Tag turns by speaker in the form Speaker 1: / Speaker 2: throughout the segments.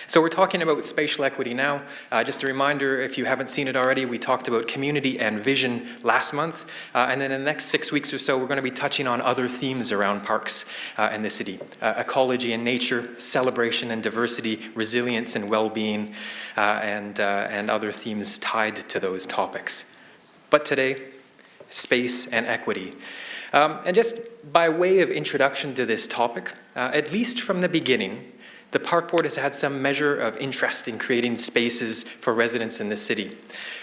Speaker 1: So we're talking about spatial equity now. Just a reminder, if you haven't seen it already, we talked about community and vision last month. And then in the next 6 weeks or so, we're going to be touching on other themes around parks in the city. Ecology and nature, celebration and diversity, resilience and well-being, and other themes tied to those topics. But today, space and equity. And just by way of introduction to this topic, at least from the beginning, the Park Board has had some measure of interest in creating spaces for residents in the city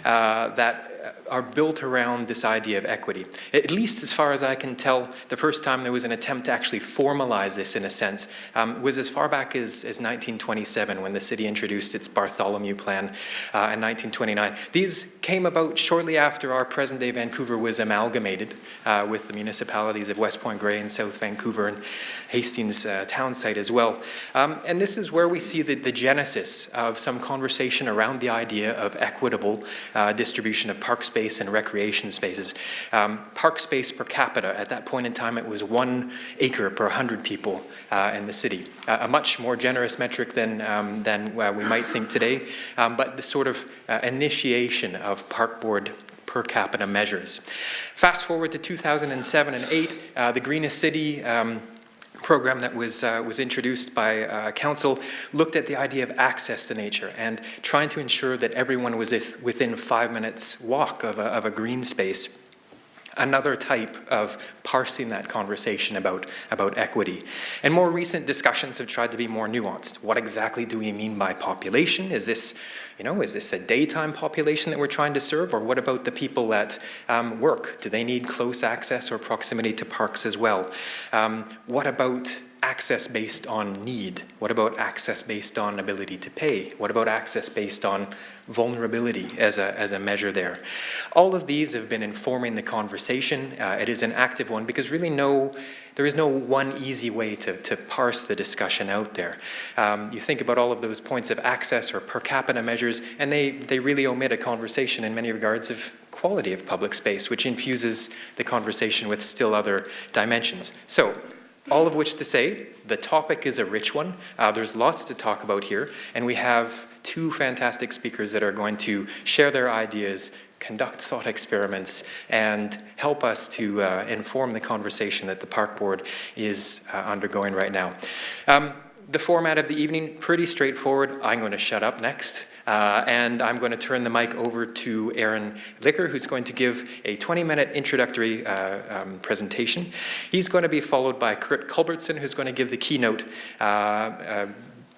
Speaker 1: that are built around this idea of equity. At least as far as I can tell, the first time there was an attempt to actually formalize this in a sense was as far back as 1927 when the city introduced its Bartholomew Plan in 1929. These came about shortly after our present-day Vancouver was amalgamated with the municipalities of West Point Grey and South Vancouver and Hastings town site as well. And this is where we see the genesis of some conversation around the idea of equitable distribution of park space and recreation spaces. Park space per capita, at that point in time, it was 1 acre per 100 people in the city. A much more generous metric than we might think today, but the sort of initiation of Park Board per capita measures. Fast forward to 2007 and 8, the Greenest City program that was introduced by council looked at the idea of access to nature and trying to ensure that everyone was within 5 minutes walk of a green space. Another type of parsing that conversation about equity. And more recent discussions have tried to be more nuanced. What exactly do we mean by population? Is this a daytime population that we're trying to serve, or what about the people that work? Do they need close access or proximity to parks as well? What about access based on need? What about access based on ability to pay? What about access based on vulnerability as a measure there? All of these have been informing the conversation. It is an active one because really there is no one easy way to parse the discussion out there. You think about all of those points of access or per capita measures, and they really omit a conversation in many regards of quality of public space, which infuses the conversation with still other dimensions. So, all of which to say, the topic is a rich one. There's lots to talk about here, and we have 2 fantastic speakers that are going to share their ideas, conduct thought experiments, and help us to inform the conversation that the Park Board is undergoing right now. The format of the evening, pretty straightforward. I'm going to shut up next, and I'm going to turn the mic over to Aaron Licker, who's going to give a 20-minute introductory presentation. He's going to be followed by Kurt Culbertson, who's going to give the keynote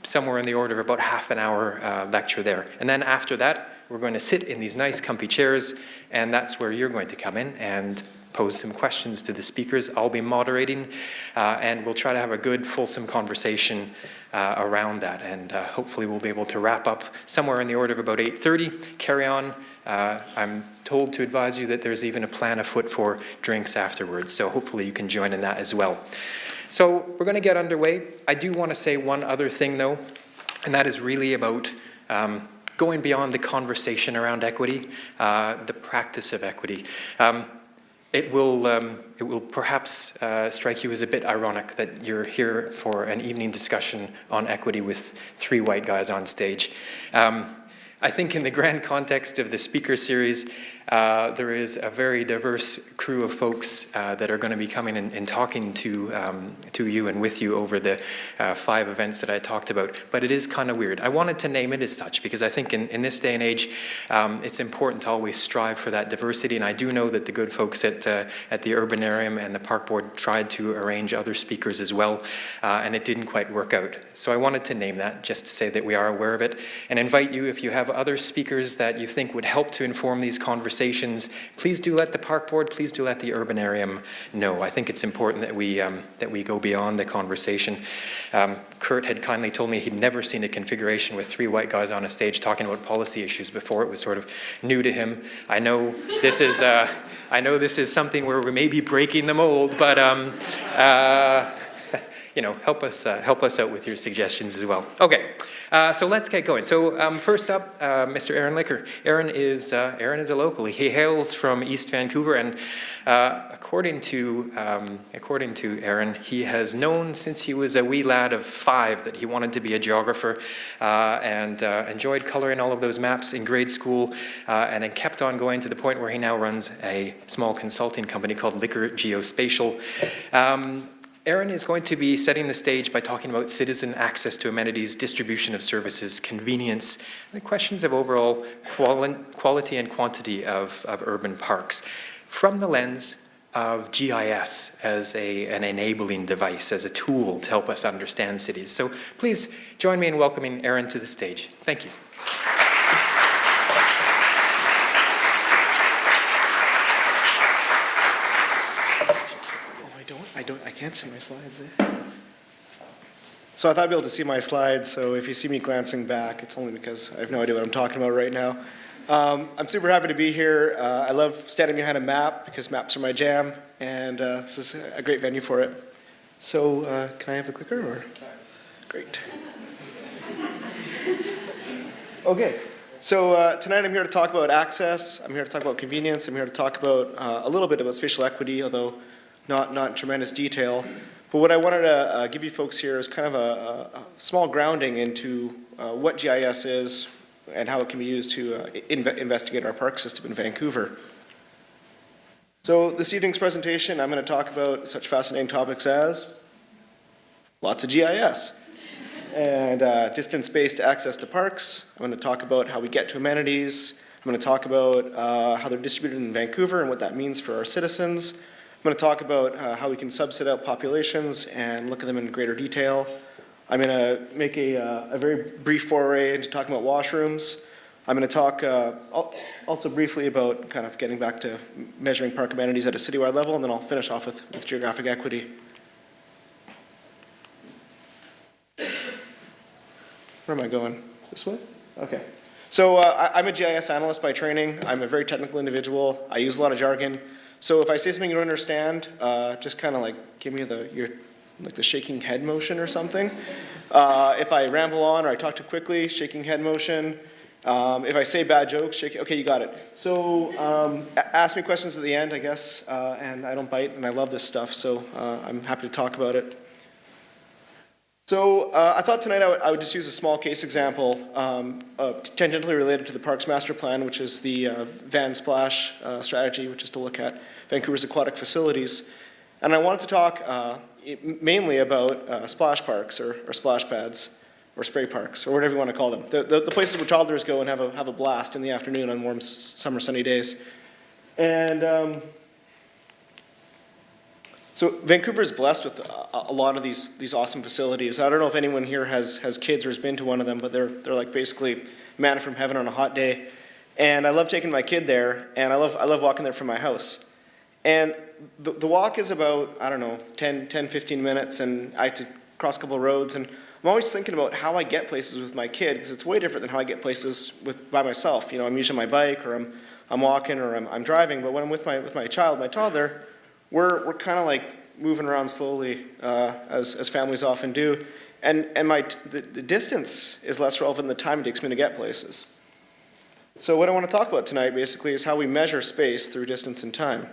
Speaker 1: somewhere in the order of about half an hour lecture there. And then after that, we're going to sit in these nice comfy chairs, and that's where you're going to come in and pose some questions to the speakers. I'll be moderating, and we'll try to have a good, fulsome conversation around that. And hopefully we'll be able to wrap up somewhere in the order of about 8:30. Carry on. I'm told to advise you that there's even a plan afoot for drinks afterwards, so hopefully you can join in that as well. So we're going to get underway. I do want to say one other thing, though, and that is really about going beyond the conversation around equity, the practice of equity. It will perhaps strike you as a bit ironic that you're here for an evening discussion on equity with 3 white guys on stage. I think in the grand context of the speaker series, there is a very diverse crew of folks that are going to be coming and talking to you and with you over the 5 events that I talked about. But it is kind of weird. I wanted to name it as such because I think in this day and age, it's important to always strive for that diversity. And I do know that the good folks at the Urbanarium and the Park Board tried to arrange other speakers as well, and it didn't quite work out. So I wanted to name that just to say that we are aware of it and invite you, if you have other speakers that you think would help to inform these conversations, please do let the Park Board, please do let the Urbanarium know. I think it's important that we go beyond the conversation. Kurt had kindly told me he'd never seen a configuration with 3 white guys on a stage talking about policy issues before. It was sort of new to him. I know this is something where we may be breaking the mold, but help us out with your suggestions as well. Okay, so let's get going. So first up, Mr. Aaron Licker. Aaron is a local. He hails from East Vancouver, and according to Aaron, he has known since he was a wee lad of 5 that he wanted to be a geographer, and enjoyed coloring all of those maps in grade school, and it kept on going to the point where he now runs a small consulting company called Licker Geospatial. Aaron is going to be setting the stage by talking about citizen access to amenities, distribution of services, convenience, and the questions of overall quality and quantity of urban parks from the lens of GIS as an enabling device, as a tool to help us understand cities. So please join me in welcoming Aaron to the stage. Thank you.
Speaker 2: I can't see my slides. So I thought I'd be able to see my slides, so if you see me glancing back, it's only because I have no idea what I'm talking about right now. I'm super happy to be here. I love standing behind a map because maps are my jam, and this is a great venue for it. So can I have the clicker? Or? Great. Okay. So tonight I'm here to talk about access, I'm here to talk about convenience, I'm here to talk about a little bit about spatial equity, although not in tremendous detail. But what I wanted to give you folks here is kind of a small grounding into what GIS is and how it can be used to investigate our park system in Vancouver. So this evening's presentation, I'm going to talk about such fascinating topics as lots of GIS and distance-based access to parks. I'm going to talk about how we get to amenities. I'm going to talk about how they're distributed in Vancouver and what that means for our citizens. I'm going to talk about how we can subset out populations and look at them in greater detail. I'm going to make a very brief foray into talking about washrooms. I'm going to talk also briefly about kind of getting back to measuring park amenities at a citywide level, and then I'll finish off with geographic equity. Where am I going? This way? Okay. So I'm a GIS analyst by training. I'm a very technical individual. I use a lot of jargon. So if I say something you don't understand, just kind of like give me the shaking head motion or something. If I ramble on or I talk too quickly, shaking head motion. If I say bad jokes, shake. Okay, you got it. So ask me questions at the end, I guess, and I don't bite, and I love this stuff, so I'm happy to talk about it. So I thought tonight I would just use a small case example tangentially related to the Parks Master Plan, which is the VanPlay strategy, which is to look at Vancouver's aquatic facilities. And I wanted to talk mainly about splash parks or splash pads or spray parks or whatever you want to call them. The places where toddlers go and have a blast in the afternoon on warm summer sunny days. And so Vancouver is blessed with a lot of these awesome facilities. I don't know if anyone here has kids or has been to one of them, but they're like basically manna from heaven on a hot day. And I love taking my kid there, and I love walking there from my house. And the walk is about, I don't know, 10, 15 minutes, and I have to cross a couple of roads. And I'm always thinking about how I get places with my kid, because it's way different than how I get places by myself. You know, I'm using my bike, or I'm walking, or I'm driving. But when I'm with my child, my toddler, we're kind of like moving around slowly, as families often do. And the distance is less relevant than the time it takes me to get places. So what I want to talk about tonight, basically, is how we measure space through distance and time.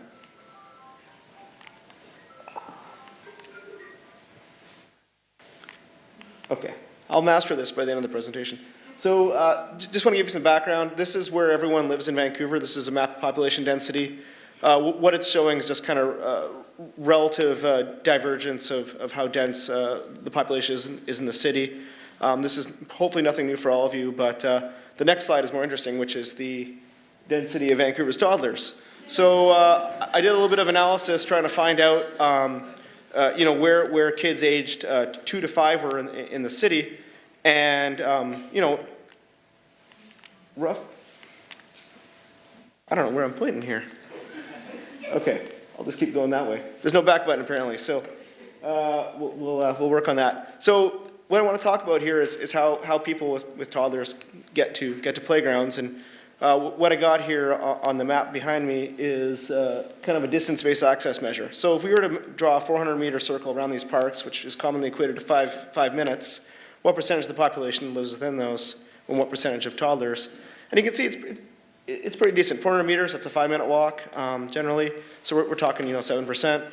Speaker 2: Okay, I'll master this by the end of the presentation. So just want to give you some background. This is where everyone lives in Vancouver. This is a map of population density. What it's showing is just kind of relative divergence of how dense the population is in the city. This is hopefully nothing new for all of you, but the next slide is more interesting, which is the density of Vancouver's toddlers. So I did a little bit of analysis trying to find out where kids aged 2 to 5 were in the city, and rough. I don't know where I'm pointing here. Okay, I'll just keep going that way. There's no back button apparently, so we'll work on that. So what I want to talk about here is how people with toddlers get to playgrounds, and What I got here on the map behind me is kind of a distance-based access measure. So if we were to draw a 400-meter circle around these parks, which is commonly equated to five minutes, what percentage of the population lives within those, and what percentage of toddlers? And you can see it's pretty decent. 400 meters, that's a 5-minute walk generally. So we're talking 7%.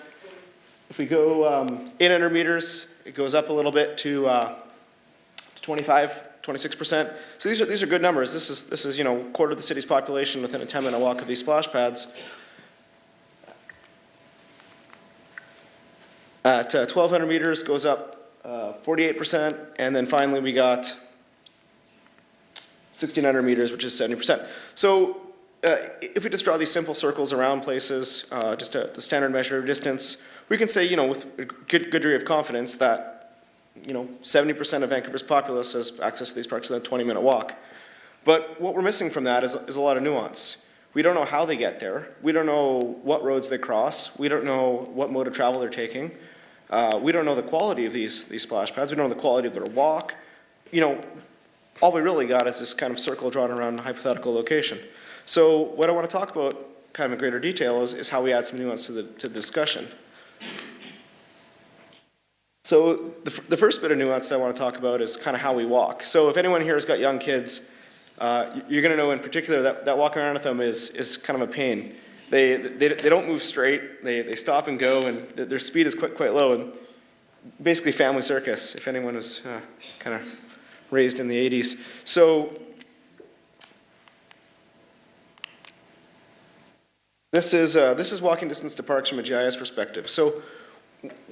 Speaker 2: If we go 800 meters, it goes up a little bit to 26%. So these are good numbers. This is quarter of the city's population within a 10-minute walk of these splash pads. At 1,200 meters goes up 48%, and then finally we got 1,600 meters, which is 70%. So if we just draw these simple circles around places, just the standard measure of distance, we can say, with a good degree of confidence that 70% of Vancouver's populace has access to these parks in a 20-minute walk. But what we're missing from that is a lot of nuance. We don't know how they get there. We don't know what roads they cross. We don't know what mode of travel they're taking. We don't know the quality of these splash pads. We don't know the quality of their walk. All we really got is this kind of circle drawn around a hypothetical location. So what I want to talk about kind of in greater detail is how we add some nuance to the discussion. So the first bit of nuance that I want to talk about is kind of how we walk. So if anyone here has got young kids, you're going to know in particular that walking around with them is kind of a pain. They don't move straight. They stop and go, and their speed is quite low. And basically family circus, if anyone was kind of raised in the 80s. So this is walking distance to parks from a GIS perspective. So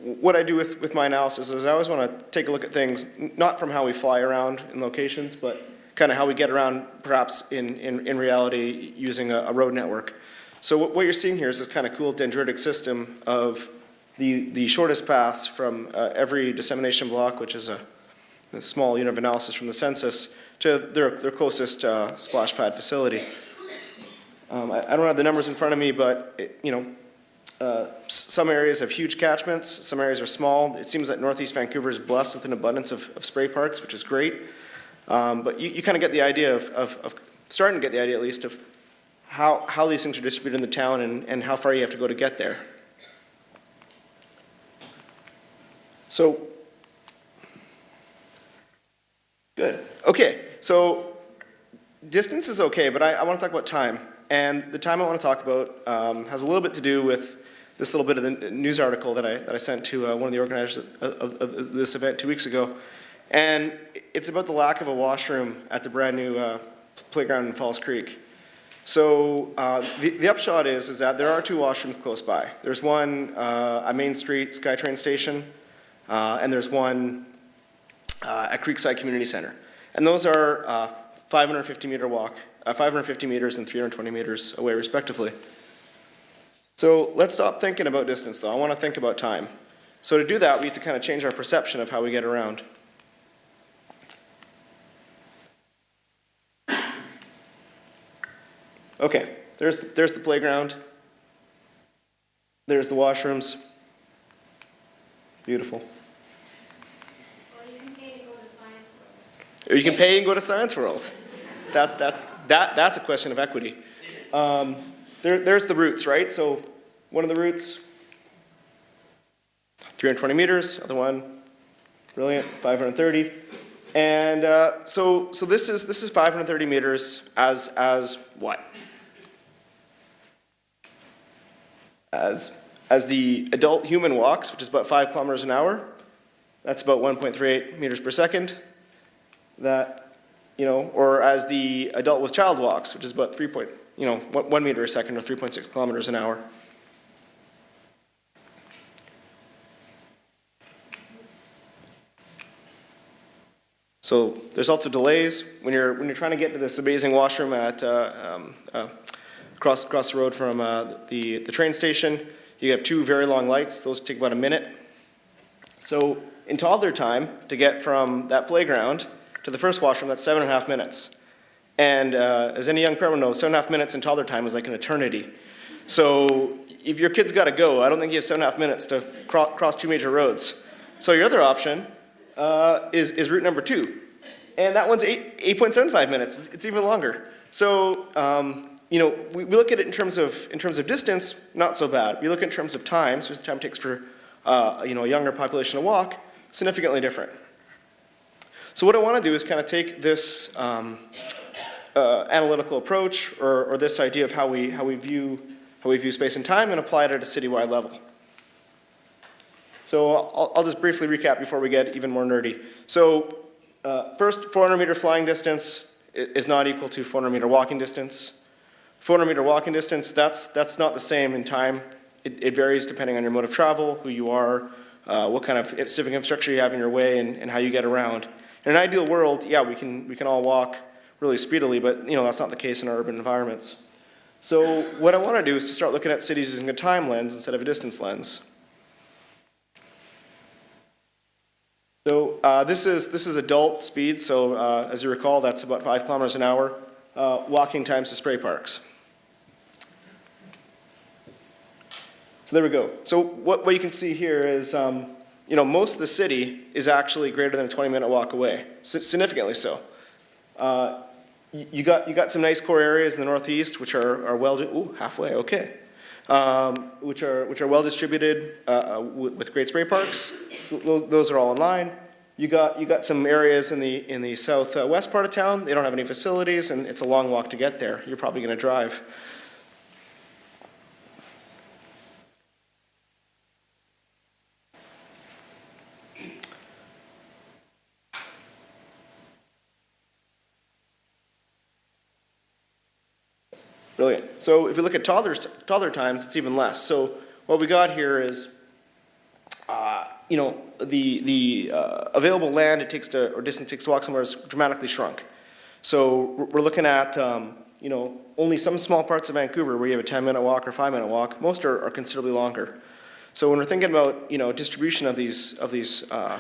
Speaker 2: what I do with my analysis is I always want to take a look at things, not from how we fly around in locations, but kind of how we get around perhaps in reality using a road network. So what you're seeing here is this kind of cool dendritic system of the shortest paths from every dissemination block, which is a small unit of analysis from the census, to their closest splash pad facility. I don't have the numbers in front of me, but some areas have huge catchments, some areas are small. It seems that Northeast Vancouver is blessed with an abundance of spray parks, which is great. But you kind of get the idea of starting to get the idea at least of how these things are distributed in the town and how far you have to go to get there. So, good. Okay, so distance is okay, but I want to talk about time. And the time I want to talk about has a little bit to do with this little bit of the news article that I sent to one of the organizers of this event 2 weeks ago. And it's about the lack of a washroom at the brand new playground in Falls Creek. So the upshot is that there are 2 washrooms close by. There's one at Main Street SkyTrain Station, and there's one at Creekside Community Center. And those are 550 meters and 320 meters away respectively. So let's stop thinking about distance though. I want to think about time. So to do that, we need to kind of change our perception of how we get around. Okay, there's the playground. There's the washrooms. Beautiful.
Speaker 3: Or you can pay to go to Science World.
Speaker 2: Or you can pay and go to Science World. That's a question of equity. There's the routes, right? So one of the routes, 320 meters. Other one, brilliant, 530. And so this is 530 meters as what? As the adult human walks, which is about 5 kilometers an hour. That's about 1.38 meters per second. Or as the adult with child walks, which is about 1 meter a second or 3.6 kilometers an hour. So there's also delays when you're trying to get to this amazing washroom at across the road from the train station. You have 2 very long lights. Those take about a minute. So in toddler time, to get from that playground to the first washroom, that's 7.5 minutes. And as any young parent knows, 7.5 minutes in toddler time is like an eternity. So if your kid's got to go, I don't think you have 7.5 minutes to cross 2 major roads. So your other option is route number 2. And that one's 8.75 minutes. It's even longer. So, we look at it in terms of distance, not so bad. We look in terms of time, so the time it takes for a younger population to walk, significantly different. So what I want to do is kind of take this analytical approach, or this idea of how we view space and time, and apply it at a citywide level. So I'll just briefly recap before we get even more nerdy. So first, 400-meter flying distance is not equal to 400-meter walking distance. 400-meter walking distance, that's not the same in time. It varies depending on your mode of travel, who you are, what kind of civic infrastructure you have in your way, and how you get around. In an ideal world, yeah, we can all walk really speedily, but that's not the case in our urban environments. So what I want to do is to start looking at cities using a time lens instead of a distance lens. So this is adult speed, so as you recall, that's about 5 kilometers an hour, walking times to spray parks. So there we go. So what you can see here is, most of the city is actually greater than a 20-minute walk away, significantly so. You got some nice core areas in the northeast, which are well, halfway, okay. Which are well distributed with great spray parks. So those are all in line. You got some areas in the southwest part of town. They don't have any facilities, and it's a long walk to get there. You're probably going to drive. Brilliant. So if you look at toddler times, it's even less. So what we got here is, the available land it takes to, or distance it takes to walk somewhere is dramatically shrunk. So we're looking at, only some small parts of Vancouver where you have a 10-minute walk or 5-minute walk. Most are considerably longer. So when we're thinking about, distribution of these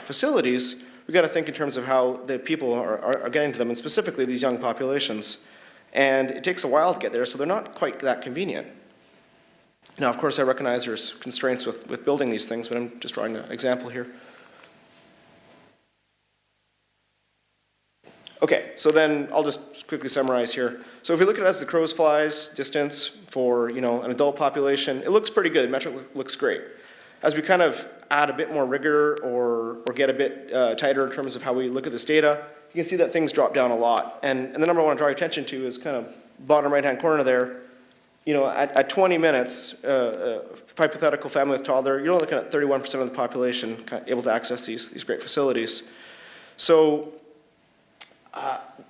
Speaker 2: facilities, we got to think in terms of how the people are getting to them, and specifically these young populations. And it takes a while to get there, so they're not quite that convenient. Now, of course, I recognize there's constraints with building these things, but I'm just drawing an example here. Okay, so then I'll just quickly summarize here. So if we look at it as the crow's flies distance for an adult population, it looks pretty good. The metric looks great. As we kind of add a bit more rigor or get a bit tighter in terms of how we look at this data, you can see that things drop down a lot. And the number I want to draw your attention to is kind of bottom right-hand corner there. At 20 minutes, hypothetical family with toddler, you're only looking at 31% of the population able to access these great facilities. So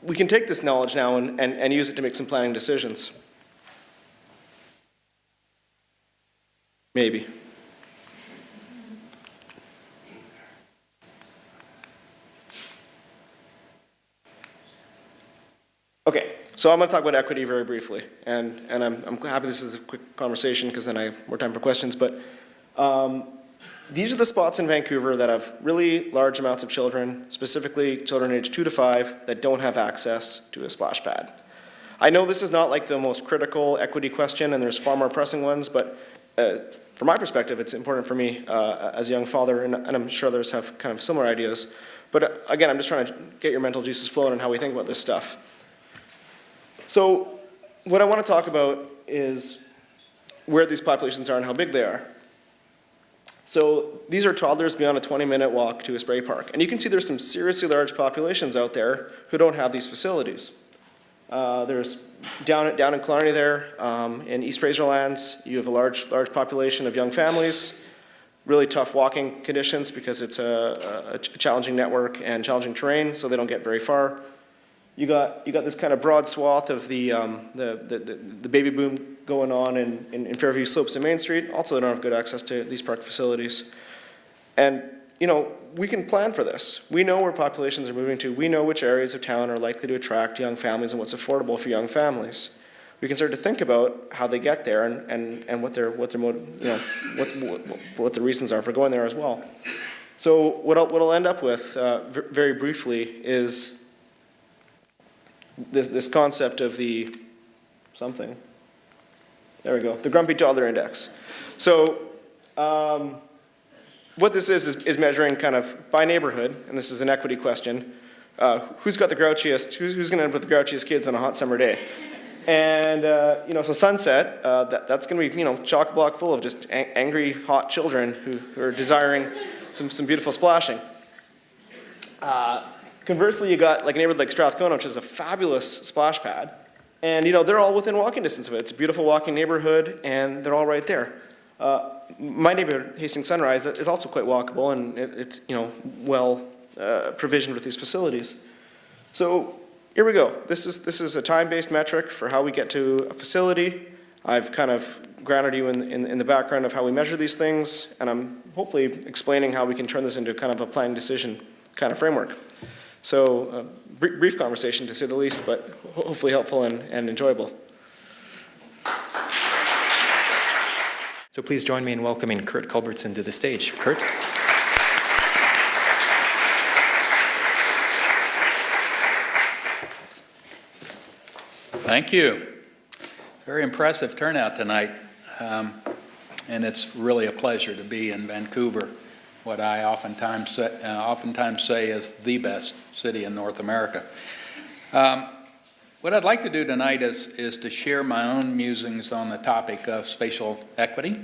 Speaker 2: we can take this knowledge now and use it to make some planning decisions. Maybe. Okay, so I'm going to talk about equity very briefly, and I'm happy this is a quick conversation because then I have more time for questions, but these are the spots in Vancouver that have really large amounts of children, specifically children aged 2 to 5, that don't have access to a splash pad. I know this is not like the most critical equity question, and there's far more pressing ones, but from my perspective, it's important for me as a young father, and I'm sure others have kind of similar ideas. But again, I'm just trying to get your mental juices flowing on how we think about this stuff. So what I want to talk about is where these populations are and how big they are. So these are toddlers beyond a 20-minute walk to a spray park. And you can see there's some seriously large populations out there who don't have these facilities. There's down in Killarney there, in East Fraserlands, you have a large population of young families, really tough walking conditions because it's a challenging network and challenging terrain, so they don't get very far. You got this kind of broad swath of the baby boom going on in Fairview Slopes and Main Street. Also, they don't have good access to these park facilities. And, we can plan for this. We know where populations are moving to. We know which areas of town are likely to attract young families and what's affordable for young families. We can start to think about how they get there and what their reasons are for going there as well. So what I'll end up with, very briefly, is this concept of the something. There we go, the Grumpy Toddler Index. So what this is measuring kind of by neighborhood, and this is an equity question, who's got the grouchiest, who's going to end up with the grouchiest kids on a hot summer day? And, so Sunset, that's going to be, chock-a-block full of just angry, hot children who are desiring some beautiful splashing. Conversely, you got like a neighborhood like Strathcona, which is a fabulous splash pad. And, they're all within walking distance of it. It's a beautiful walking neighborhood, and they're all right there. My neighborhood, Hastings Sunrise, is also quite walkable, and it's, well provisioned with these facilities. So here we go. This is a time-based metric for how we get to a facility. I've kind of grounded you in the background of how we measure these things, and I'm hopefully explaining how we can turn this into kind of a planning decision kind of framework. So brief conversation to say the least, but hopefully helpful and enjoyable.
Speaker 1: So please join me in welcoming Kurt Culbertson to the stage. Kurt?
Speaker 4: Thank you. Very impressive turnout tonight, and it's really a pleasure to be in Vancouver, what I oftentimes say is the best city in North America. What I'd like to do tonight is to share my own musings on the topic of spatial equity,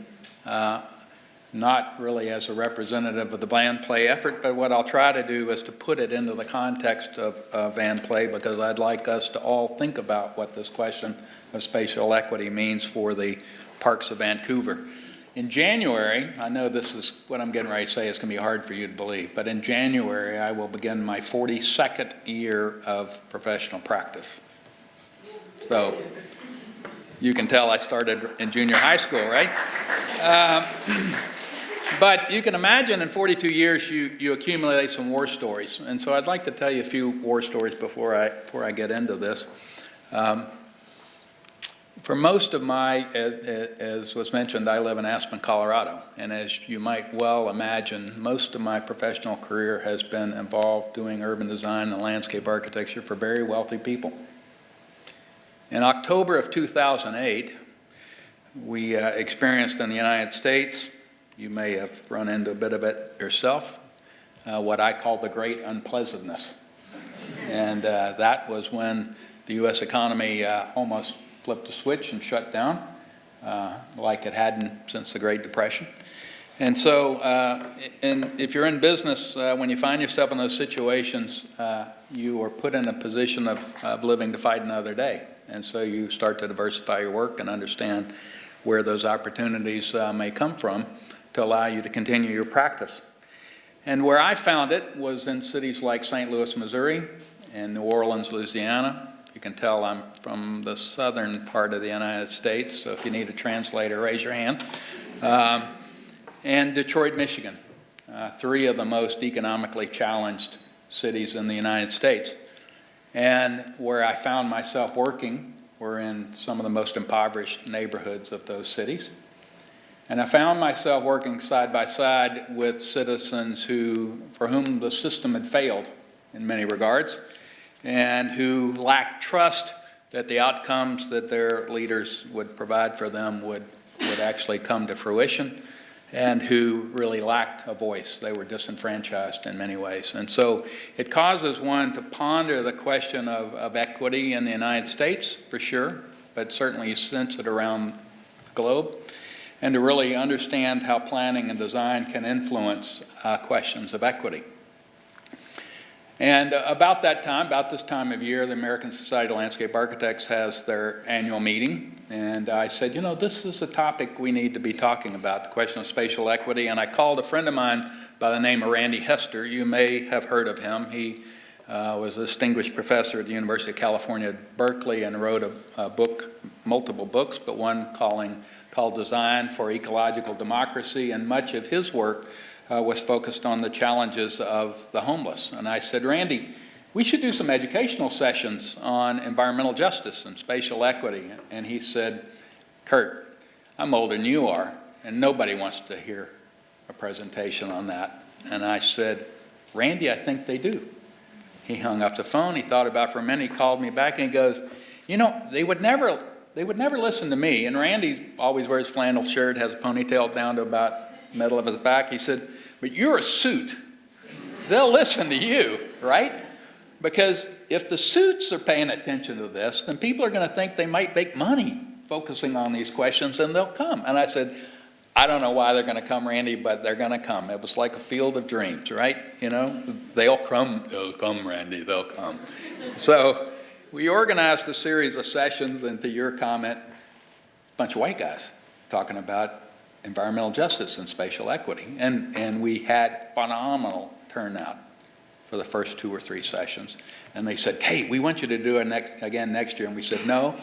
Speaker 4: not really as a representative of the VanPlay effort, but what I'll try to do is to put it into the context of VanPlay, because I'd like us to all think about what this question of spatial equity means for the parks of Vancouver. In January, I know this is what I'm getting ready to say is going to be hard for you to believe, but in January I will begin my 42nd year of professional practice. So you can tell I started in junior high school, right? But you can imagine in 42 years you accumulate some war stories. And so I'd like to tell you a few war stories before I get into this. For most of my, as was mentioned, I live in Aspen, Colorado. And as you might well imagine, most of my professional career has been involved doing urban design and landscape architecture for very wealthy people. In October of 2008, we experienced in the United States, you may have run into a bit of it yourself, what I call the great unpleasantness. And that was when the U.S. economy almost flipped a switch and shut down, like it hadn't since the Great Depression. And so, if you're in business, when you find yourself in those situations, you are put in a position of living to fight another day. And so you start to diversify your work and understand where those opportunities may come from to allow you to continue your practice. And where I found it was in cities like St. Louis, Missouri, and New Orleans, Louisiana. You can tell I'm from the southern part of the United States, so if you need a translator, raise your hand. And Detroit, Michigan, three of the most economically challenged cities in the United States. And where I found myself working were in some of the most impoverished neighborhoods of those cities. And I found myself working side by side with citizens for whom the system had failed in many regards, and who lacked trust that the outcomes that their leaders would provide for them would actually come to fruition, and who really lacked a voice. They were disenfranchised in many ways. And so it causes one to ponder the question of equity in the United States, for sure, but certainly you sense it around the globe, and to really understand how planning and design can influence questions of equity. And about this time of year, the American Society of Landscape Architects has their annual meeting. And I said, this is a topic we need to be talking about, the question of spatial equity. And I called a friend of mine by the name of Randy Hester. You may have heard of him. He was a distinguished professor at the University of California at Berkeley and wrote a book, multiple books, but one called Design for Ecological Democracy. And much of his work was focused on the challenges of the homeless. And I said, Randy, we should do some educational sessions on environmental justice and spatial equity. And he said, Kurt, I'm older than you are, and nobody wants to hear a presentation on that. And I said, Randy, I think they do. He hung up the phone, he thought about it for a minute, he called me back and he goes, they would never listen to me. And Randy always wears flannel shirt, has a ponytail down to about the middle of his back. He said, but you're a suit. They'll listen to you, right? Because if the suits are paying attention to this, then people are going to think they might make money focusing on these questions, and they'll come. And I said, I don't know why they're going to come, Randy, but they're going to come. It was like a field of dreams, right? You know, they'll come, Randy, they'll come. So we organized a series of sessions, and to your comment, a bunch of white guys talking about environmental justice and spatial equity. And we had phenomenal turnout for the first 2 or 3 sessions. And they said, hey, we want you to do it again next year. And we said, no,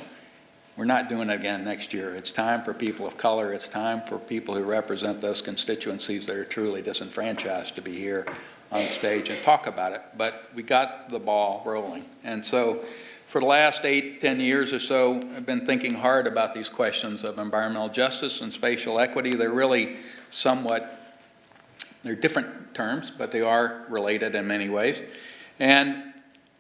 Speaker 4: we're not doing it again next year. It's time for people of color. It's time for people who represent those constituencies that are truly disenfranchised to be here on stage and talk about it. But we got the ball rolling. And so for the last 8, 10 years or so, I've been thinking hard about these questions of environmental justice and spatial equity. They're really they're different terms, but they are related in many ways. And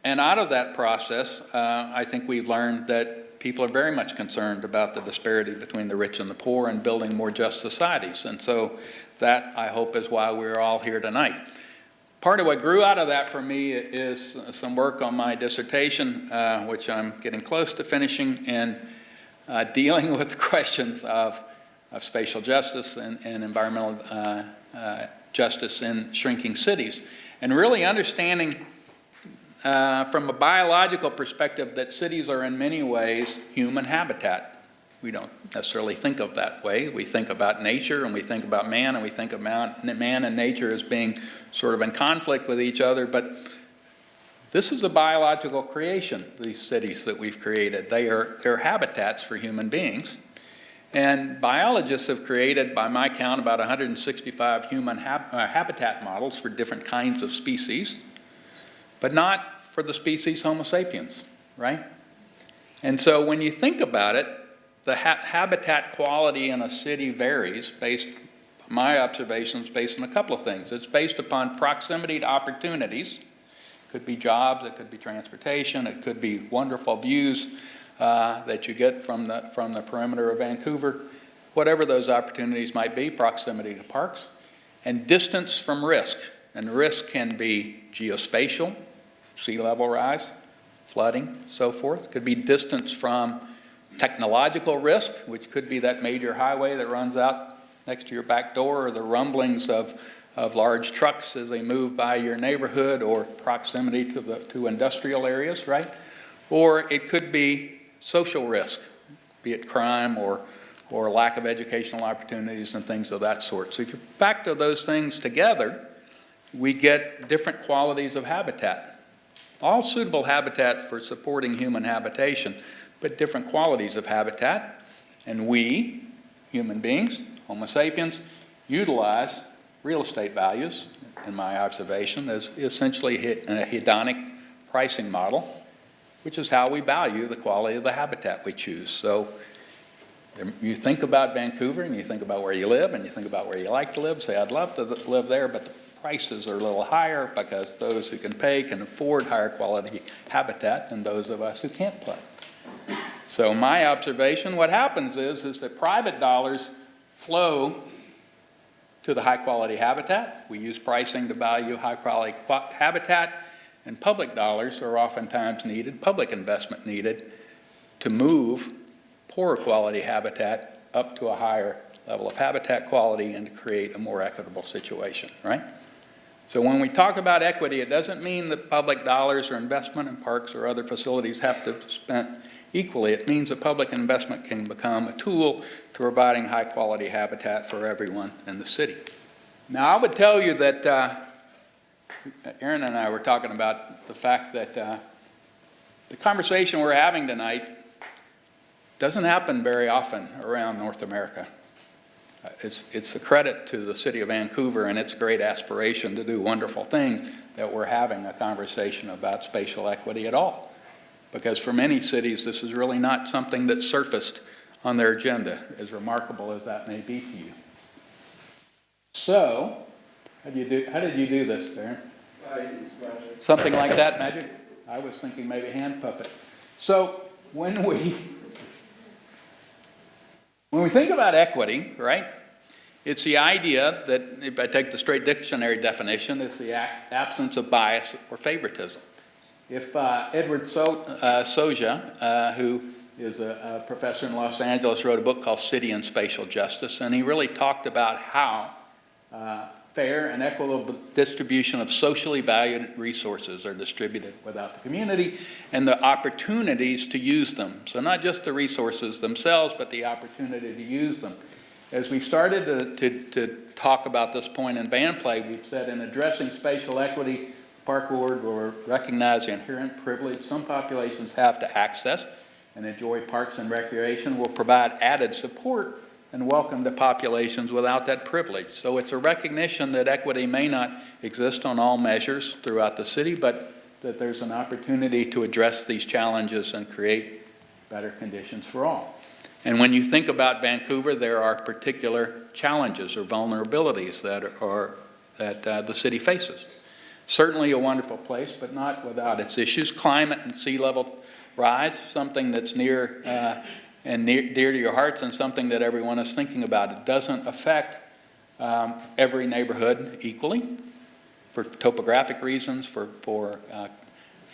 Speaker 4: out of that process, I think we've learned that people are very much concerned about the disparity between the rich and the poor and building more just societies. And so that, I hope, is why we're all here tonight. Part of what grew out of that for me is some work on my dissertation, which I'm getting close to finishing, and dealing with the questions of spatial justice and environmental justice in shrinking cities, and really understanding from a biological perspective that cities are in many ways human habitat. We don't necessarily think of that way. We think about nature, and we think about man, and we think about man and nature as being sort of in conflict with each other, but this is a biological creation, these cities that we've created. They're habitats for human beings. And biologists have created, by my count, about 165 human habitat models for different kinds of species, but not for the species Homo sapiens, right? And so when you think about it, the habitat quality in a city varies my observations based on a couple of things. It's based upon proximity to opportunities. It could be jobs, it could be transportation, it could be wonderful views that you get from the perimeter of Vancouver, whatever those opportunities might be, proximity to parks, and distance from risk. And risk can be geospatial, sea level rise, flooding, so forth. It could be distance from technological risk, which could be that major highway that runs out next to your back door, or the rumblings of large trucks as they move by your neighborhood, or proximity to industrial areas, right? Or it could be social risk, be it crime or lack of educational opportunities and things of that sort. So if you factor those things together, we get different qualities of habitat. All suitable habitat for supporting human habitation, but different qualities of habitat. And we, human beings, Homo sapiens, utilize real estate values, in my observation, as essentially a hedonic pricing model, which is how we value the quality of the habitat we choose. So you think about Vancouver, and you think about where you live, and you think about where you like to live, say, I'd love to live there, but the prices are a little higher because those who can pay can afford higher quality habitat than those of us who can't pay. So my observation, what happens is that private dollars flow to the high quality habitat. We use pricing to value high quality habitat, and public dollars are oftentimes needed, public investment needed, to move poorer quality habitat up to a higher level of habitat quality and to create a more equitable situation, right? So when we talk about equity, it doesn't mean that public dollars or investment in parks or other facilities have to be spent equally. It means that public investment can become a tool to providing high quality habitat for everyone in the city. Now, I would tell you that Aaron and I were talking about the fact that the conversation we're having tonight doesn't happen very often around North America. It's a credit to the city of Vancouver and its great aspiration to do wonderful things that we're having a conversation about spatial equity at all. Because for many cities, this is really not something that's surfaced on their agenda, as remarkable as that may be to you. So, how did you do this, Darren?
Speaker 2: It's magic.
Speaker 4: Something like that, magic? I was thinking maybe hand puppet. So, when we think about equity, right, it's the idea that, if I take the straight dictionary definition, it's the absence of bias or favoritism. if Edward Soja, who is a professor in Los Angeles, wrote a book called City and Spatial Justice, and he really talked about how fair and equitable distribution of socially valued resources are distributed without the community and the opportunities to use them. So not just the resources themselves, but the opportunity to use them. As we started to talk about this point in VanPlay, we've said in addressing spatial equity, the Park Board will recognize the inherent privilege some populations have to access and enjoy parks and recreation, will provide added support and welcome to populations without that privilege. So it's a recognition that equity may not exist on all measures throughout the city, but that there's an opportunity to address these challenges and create better conditions for all. And when you think about Vancouver, there are particular challenges or vulnerabilities that the city faces. Certainly a wonderful place, but not without its issues. Climate and sea level rise, something that's near and dear to your hearts and something that everyone is thinking about. It doesn't affect every neighborhood equally for topographic reasons, for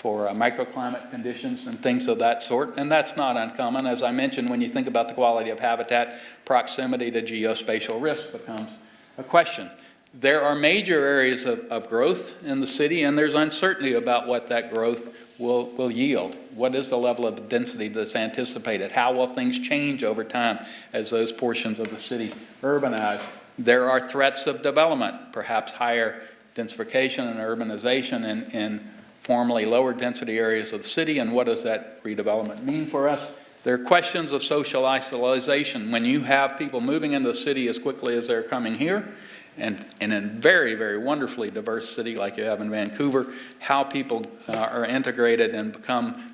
Speaker 4: microclimate conditions and things of that sort, and that's not uncommon. As I mentioned, when you think about the quality of habitat, proximity to geospatial risk becomes a question. There are major areas of growth in the city, and there's uncertainty about what that growth will yield. What is the level of density that's anticipated? How will things change over time as those portions of the city urbanize? There are threats of development, perhaps higher densification and urbanization in formerly lower density areas of the city, and what does that redevelopment mean for us? There are questions of social isolation. When you have people moving into the city as quickly as they're coming here, and in a very, very wonderfully diverse city like you have in Vancouver, how people are integrated and become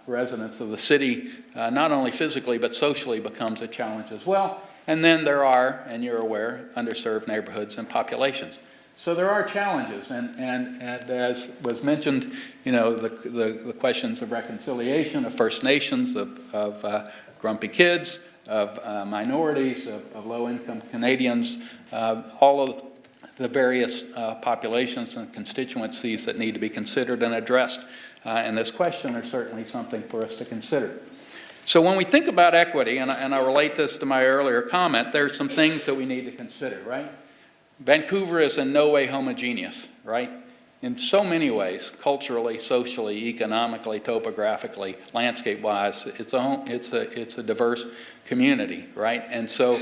Speaker 4: residents of the city, not only physically but socially, becomes a challenge as well. And then there are, and you're aware, underserved neighborhoods and populations. So there are challenges, and as was mentioned, you know, the questions of reconciliation, of First Nations, of grumpy kids, of minorities, of low-income Canadians, all of the various populations and constituencies that need to be considered and addressed in this question are certainly something for us to consider. So when we think about equity, and I relate this to my earlier comment, there are some things that we need to consider, right? Vancouver is in no way homogeneous, right? In so many ways, culturally, socially, economically, topographically, landscape-wise, it's a diverse community, right? And so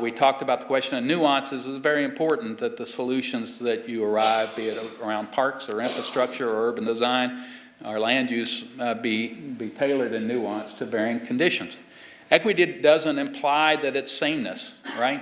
Speaker 4: we talked about the question of nuances. It's very important that the solutions that you arrive, be it around parks or infrastructure or urban design or land use, be tailored and nuanced to varying conditions. Equity doesn't imply that it's sameness, right?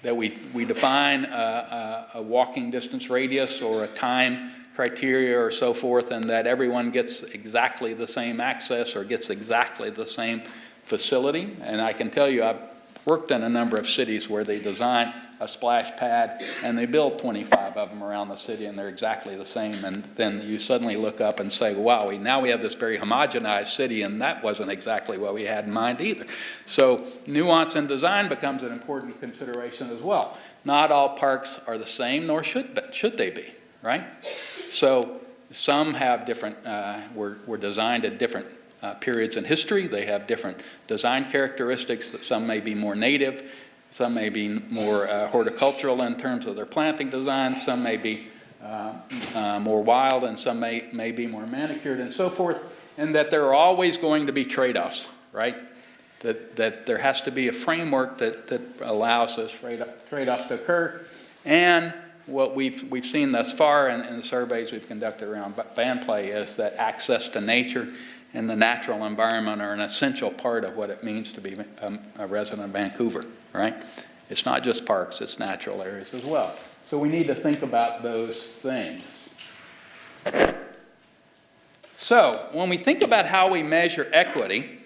Speaker 4: That we define a walking distance radius or a time criteria or so forth, and that everyone gets exactly the same access or gets exactly the same facility. And I can tell you, I've worked in a number of cities where they design a splash pad and they build 25 of them around the city and they're exactly the same, and then you suddenly look up and say, wow, now we have this very homogenized city, and that wasn't exactly what we had in mind either. So nuance in design becomes an important consideration as well. Not all parks are the same, nor should they be, right? So some have different, were designed at different periods in history. They have different design characteristics. Some may be more native, some may be more horticultural in terms of their planting design, some may be more wild, and some may be more manicured and so forth, and that there are always going to be trade-offs, right? That there has to be a framework that allows those trade-offs to occur. And what we've seen thus far in the surveys we've conducted around VanPlay is that access to nature and the natural environment are an essential part of what it means to be a resident of Vancouver, right? It's not just parks, it's natural areas as well. So we need to think about those things. So when we think about how we measure equity,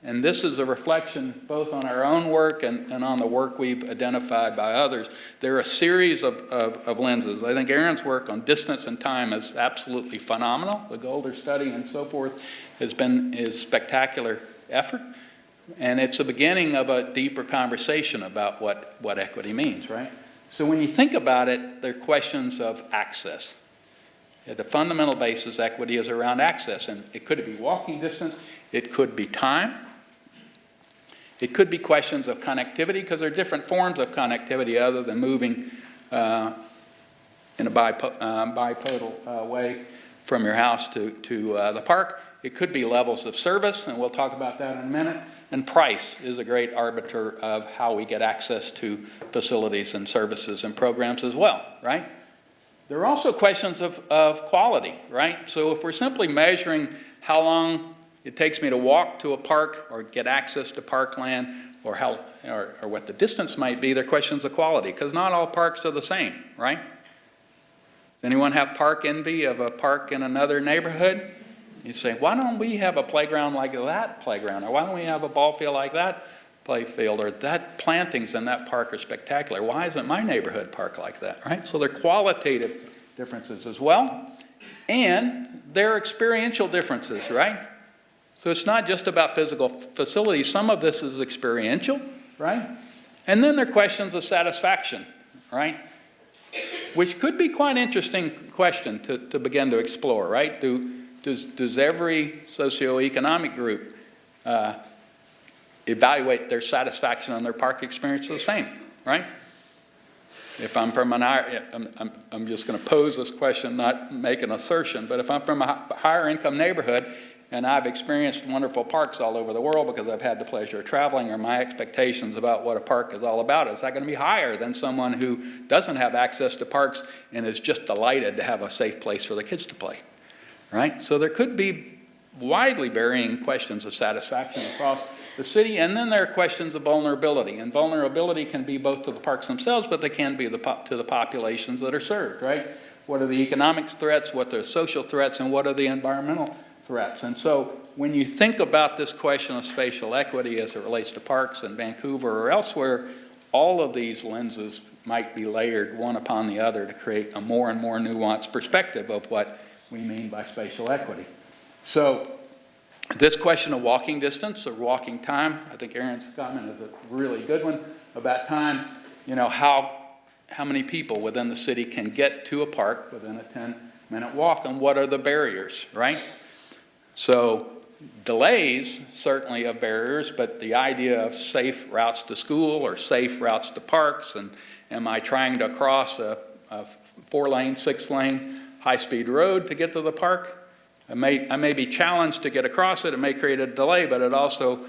Speaker 4: and this is a reflection both on our own work and on the work we've identified by others, there are a series of lenses. I think Aaron's work on distance and time is absolutely phenomenal. The Golder study and so forth is spectacular effort. And it's the beginning of a deeper conversation about what equity means, right? So when you think about it, there are questions of access. At the fundamental basis, equity is around access, and it could be walking distance, it could be time, it could be questions of connectivity, because there are different forms of connectivity other than moving in a bipodal way from your house to the park. It could be levels of service, and we'll talk about that in a minute. And price is a great arbiter of how we get access to facilities and services and programs as well, right? There are also questions of quality, right? So if we're simply measuring how long it takes me to walk to a park or get access to parkland or what the distance might be, they're questions of quality, because not all parks are the same, right? Does anyone have park envy of a park in another neighborhood? You say, why don't we have a playground like that playground? Or why don't we have a ball field like that play field? Or that plantings in that park are spectacular. Why isn't my neighborhood park like that, right? So there are qualitative differences as well. And there are experiential differences, right? So it's not just about physical facilities. Some of this is experiential, right? And then there are questions of satisfaction, right? Which could be quite an interesting question to begin to explore, right? Does every socioeconomic group evaluate their satisfaction on their park experience the same, right? If I'm from I'm just going to pose this question, not make an assertion, but if I'm from a higher income neighborhood and I've experienced wonderful parks all over the world because I've had the pleasure of traveling, or my expectations about what a park is all about, is that going to be higher than someone who doesn't have access to parks and is just delighted to have a safe place for the kids to play, right? So there could be widely varying questions of satisfaction across the city, and then there are questions of vulnerability, and vulnerability can be both to the parks themselves, but they can be to the populations that are served, right? What are the economic threats, what are the social threats, and what are the environmental threats? And so when you think about this question of spatial equity as it relates to parks in Vancouver or elsewhere, all of these lenses might be layered one upon the other to create a more and more nuanced perspective of what we mean by spatial equity. So this question of walking distance or walking time, I think Aaron's comment is a really good one about time. You know, how many people within the city can get to a park within a 10-minute walk, and what are the barriers, right? So delays certainly are barriers, but the idea of safe routes to school or safe routes to parks, and am I trying to cross a 4-lane, 6-lane high-speed road to get to the park? I may be challenged to get across it. It may create a delay, but it also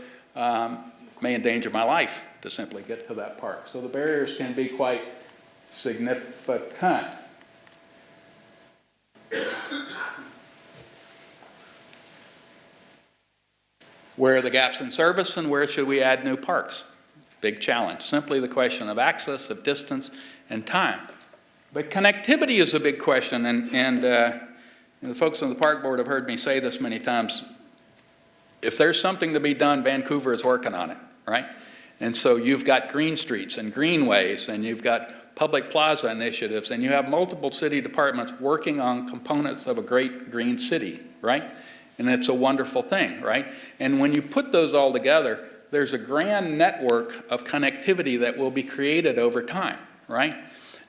Speaker 4: may endanger my life to simply get to that park. So the barriers can be quite significant. Where are the gaps in service, and where should we add new parks? Big challenge. Simply the question of access, of distance, and time. But connectivity is a big question, and the folks on the park board have heard me say this many times. If there's something to be done, Vancouver is working on it, right? And so you've got green streets and greenways, and you've got public plaza initiatives, and you have multiple city departments working on components of a great green city, right? And it's a wonderful thing, right? And when you put those all together, there's a grand network of connectivity that will be created over time, right?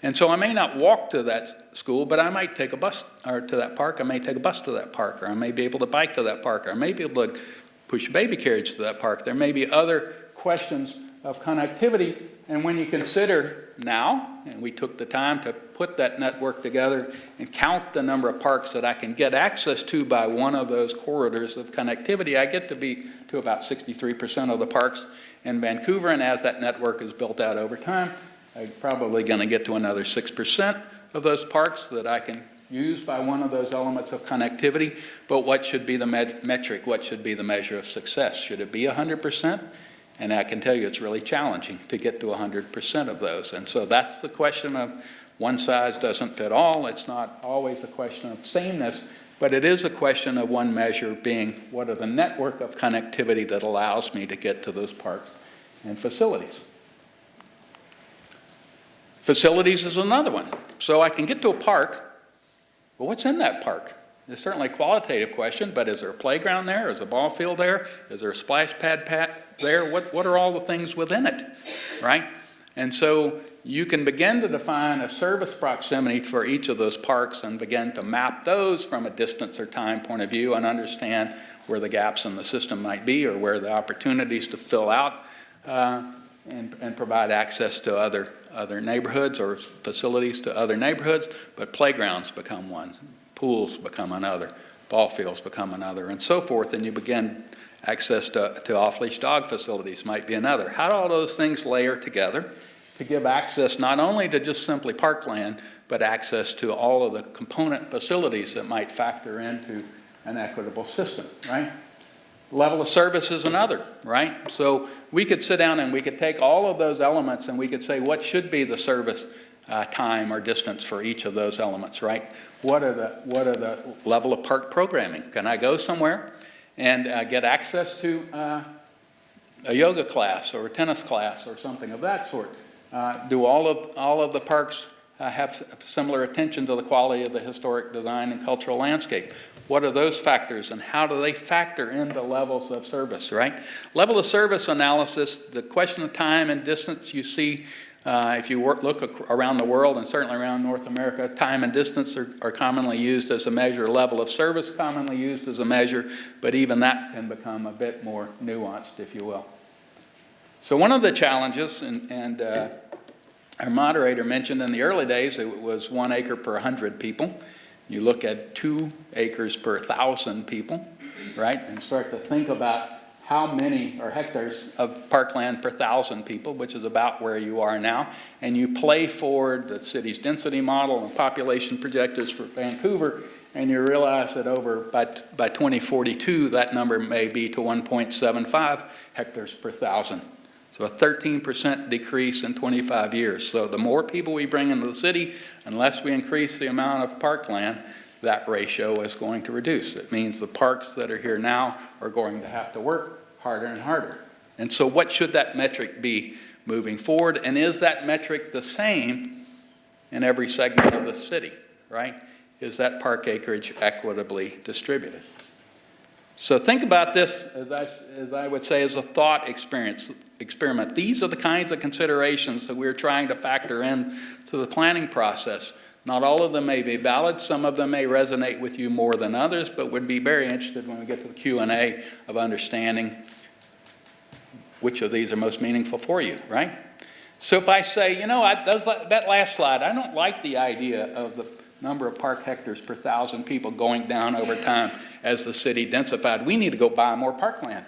Speaker 4: And so I may not walk to that school, but I might take a bus, or to that park. I may take a bus to that park, or I may be able to bike to that park, or I may be able to push a baby carriage to that park. There may be other questions of connectivity. And when you consider now, and we took the time to put that network together and count the number of parks that I can get access to by one of those corridors of connectivity, I get to be to about 63% of the parks in Vancouver. And as that network is built out over time, I'm probably going to get to another 6% of those parks that I can use by one of those elements of connectivity. But what should be the metric? What should be the measure of success? Should it be 100%? And I can tell you it's really challenging to get to 100% of those. And so that's the question of one size doesn't fit all. It's not always a question of sameness, but it is a question of one measure being what are the network of connectivity that allows me to get to those parks and facilities. Facilities is another one. So I can get to a park, but what's in that park? It's certainly a qualitative question, but is there a playground there? Is there a ball field there? Is there a splash pad there? What are all the things within it, right? And so you can begin to define a service proximity for each of those parks and begin to map those from a distance or time point of view and understand where the gaps in the system might be or where the opportunities to fill out and provide access to other neighborhoods or facilities to other neighborhoods. But playgrounds become one, pools become another, ball fields become another, and so forth. And you begin access to off-leash dog facilities might be another. How do all those things layer together to give access not only to just simply parkland, but access to all of the component facilities that might factor into an equitable system, right? Level of service is another, right? So we could sit down and we could take all of those elements and we could say what should be the service time or distance for each of those elements, right? What are the level of park programming? Can I go somewhere and get access to a yoga class or a tennis class or something of that sort? Do all of the parks have similar attention to the quality of the historic design and cultural landscape? What are those factors and how do they factor into levels of service, right? Level of service analysis, the question of time and distance you see, if you look around the world and certainly around North America, time and distance are commonly used as a measure, level of service commonly used as a measure, but even that can become a bit more nuanced, if you will. So one of the challenges, and our moderator mentioned in the early days it was 1 acre per 100 people. You look at 2 acres per 1,000 people, right? And start to think about how many or hectares of parkland per 1,000 people, which is about where you are now. And you play forward the city's density model and population projectors for Vancouver, and you realize that by 2042, that number may be to 1.75 hectares per 1,000. So a 13% decrease in 25 years. So the more people we bring into the city, unless we increase the amount of parkland, that ratio is going to reduce. It means the parks that are here now are going to have to work harder and harder. And so what should that metric be moving forward? And is that metric the same in every segment of the city, right? Is that park acreage equitably distributed? So think about this, as I would say, as a thought experiment. These are the kinds of considerations that we're trying to factor in to the planning process. Not all of them may be valid. Some of them may resonate with you more than others, but would be very interested when we get to the Q&A of understanding which of these are most meaningful for you, right? So if I say, you know, that last slide, I don't like the idea of the number of park hectares per 1,000 people going down over time as the city densified. We need to go buy more parkland,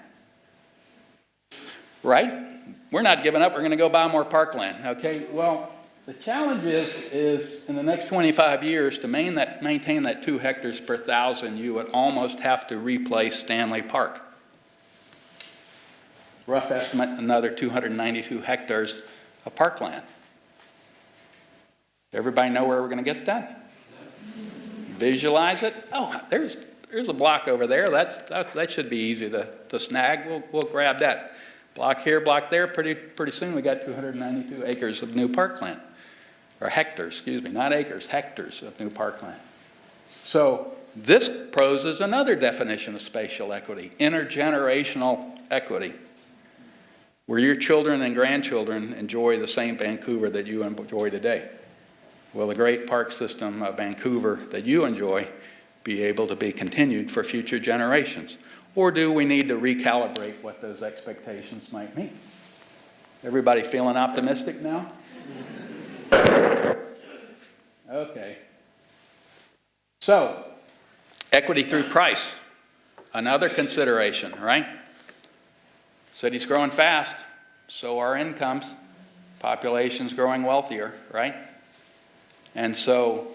Speaker 4: right? We're not giving up. We're going to go buy more parkland, okay? Well, the challenge is in the next 25 years to maintain that 2 hectares per 1,000, you would almost have to replace Stanley Park. Rough estimate, another 292 hectares of parkland. Everybody know where we're going to get that? Visualize it. Oh, there's a block over there. That should be easy to snag. We'll grab that. Block here, block there. Pretty soon we got 292 acres of new parkland. Or hectares, excuse me, not acres, hectares of new parkland. So this poses another definition of spatial equity, intergenerational equity, where your children and grandchildren enjoy the same Vancouver that you enjoy today. Will the great park system of Vancouver that you enjoy be able to be continued for future generations? Or do we need to recalibrate what those expectations might mean? Everybody feeling optimistic now? Okay. So, equity through price, another consideration, right? City's growing fast, so are incomes. Population's growing wealthier, right? And so,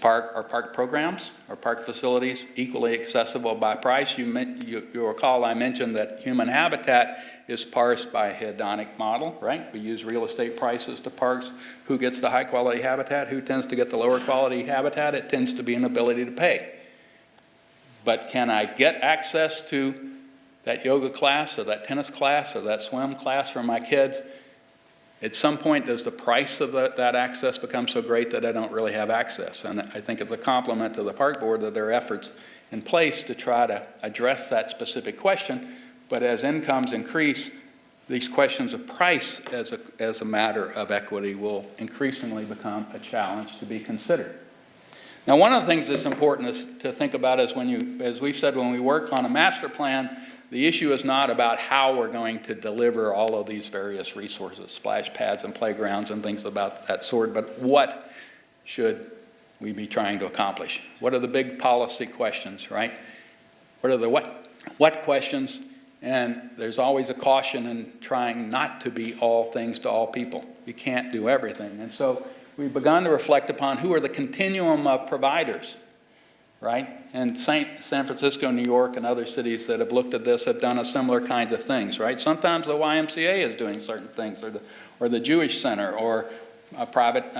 Speaker 4: are park programs or park facilities equally accessible by price? You'll recall I mentioned that human habitat is parsed by a hedonic model, right? We use real estate prices to parse who gets the high quality habitat, who tends to get the lower quality habitat. It tends to be an ability to pay. But can I get access to that yoga class or that tennis class or that swim class for my kids? At some point, does the price of that access become so great that I don't really have access? And I think it's a compliment to the park board that there are efforts in place to try to address that specific question. But as incomes increase, these questions of price as a matter of equity will increasingly become a challenge to be considered. Now, one of the things that's important is to think about is as we've said, when we work on a master plan, the issue is not about how we're going to deliver all of these various resources, splash pads and playgrounds and things about that sort, but what should we be trying to accomplish? What are the big policy questions, right? What are the what questions? And there's always a caution in trying not to be all things to all people. You can't do everything. And so we've begun to reflect upon who are the continuum of providers, right? And San Francisco, New York, and other cities that have looked at this have done a similar kinds of things, right? Sometimes the YMCA is doing certain things, or the Jewish Center, or private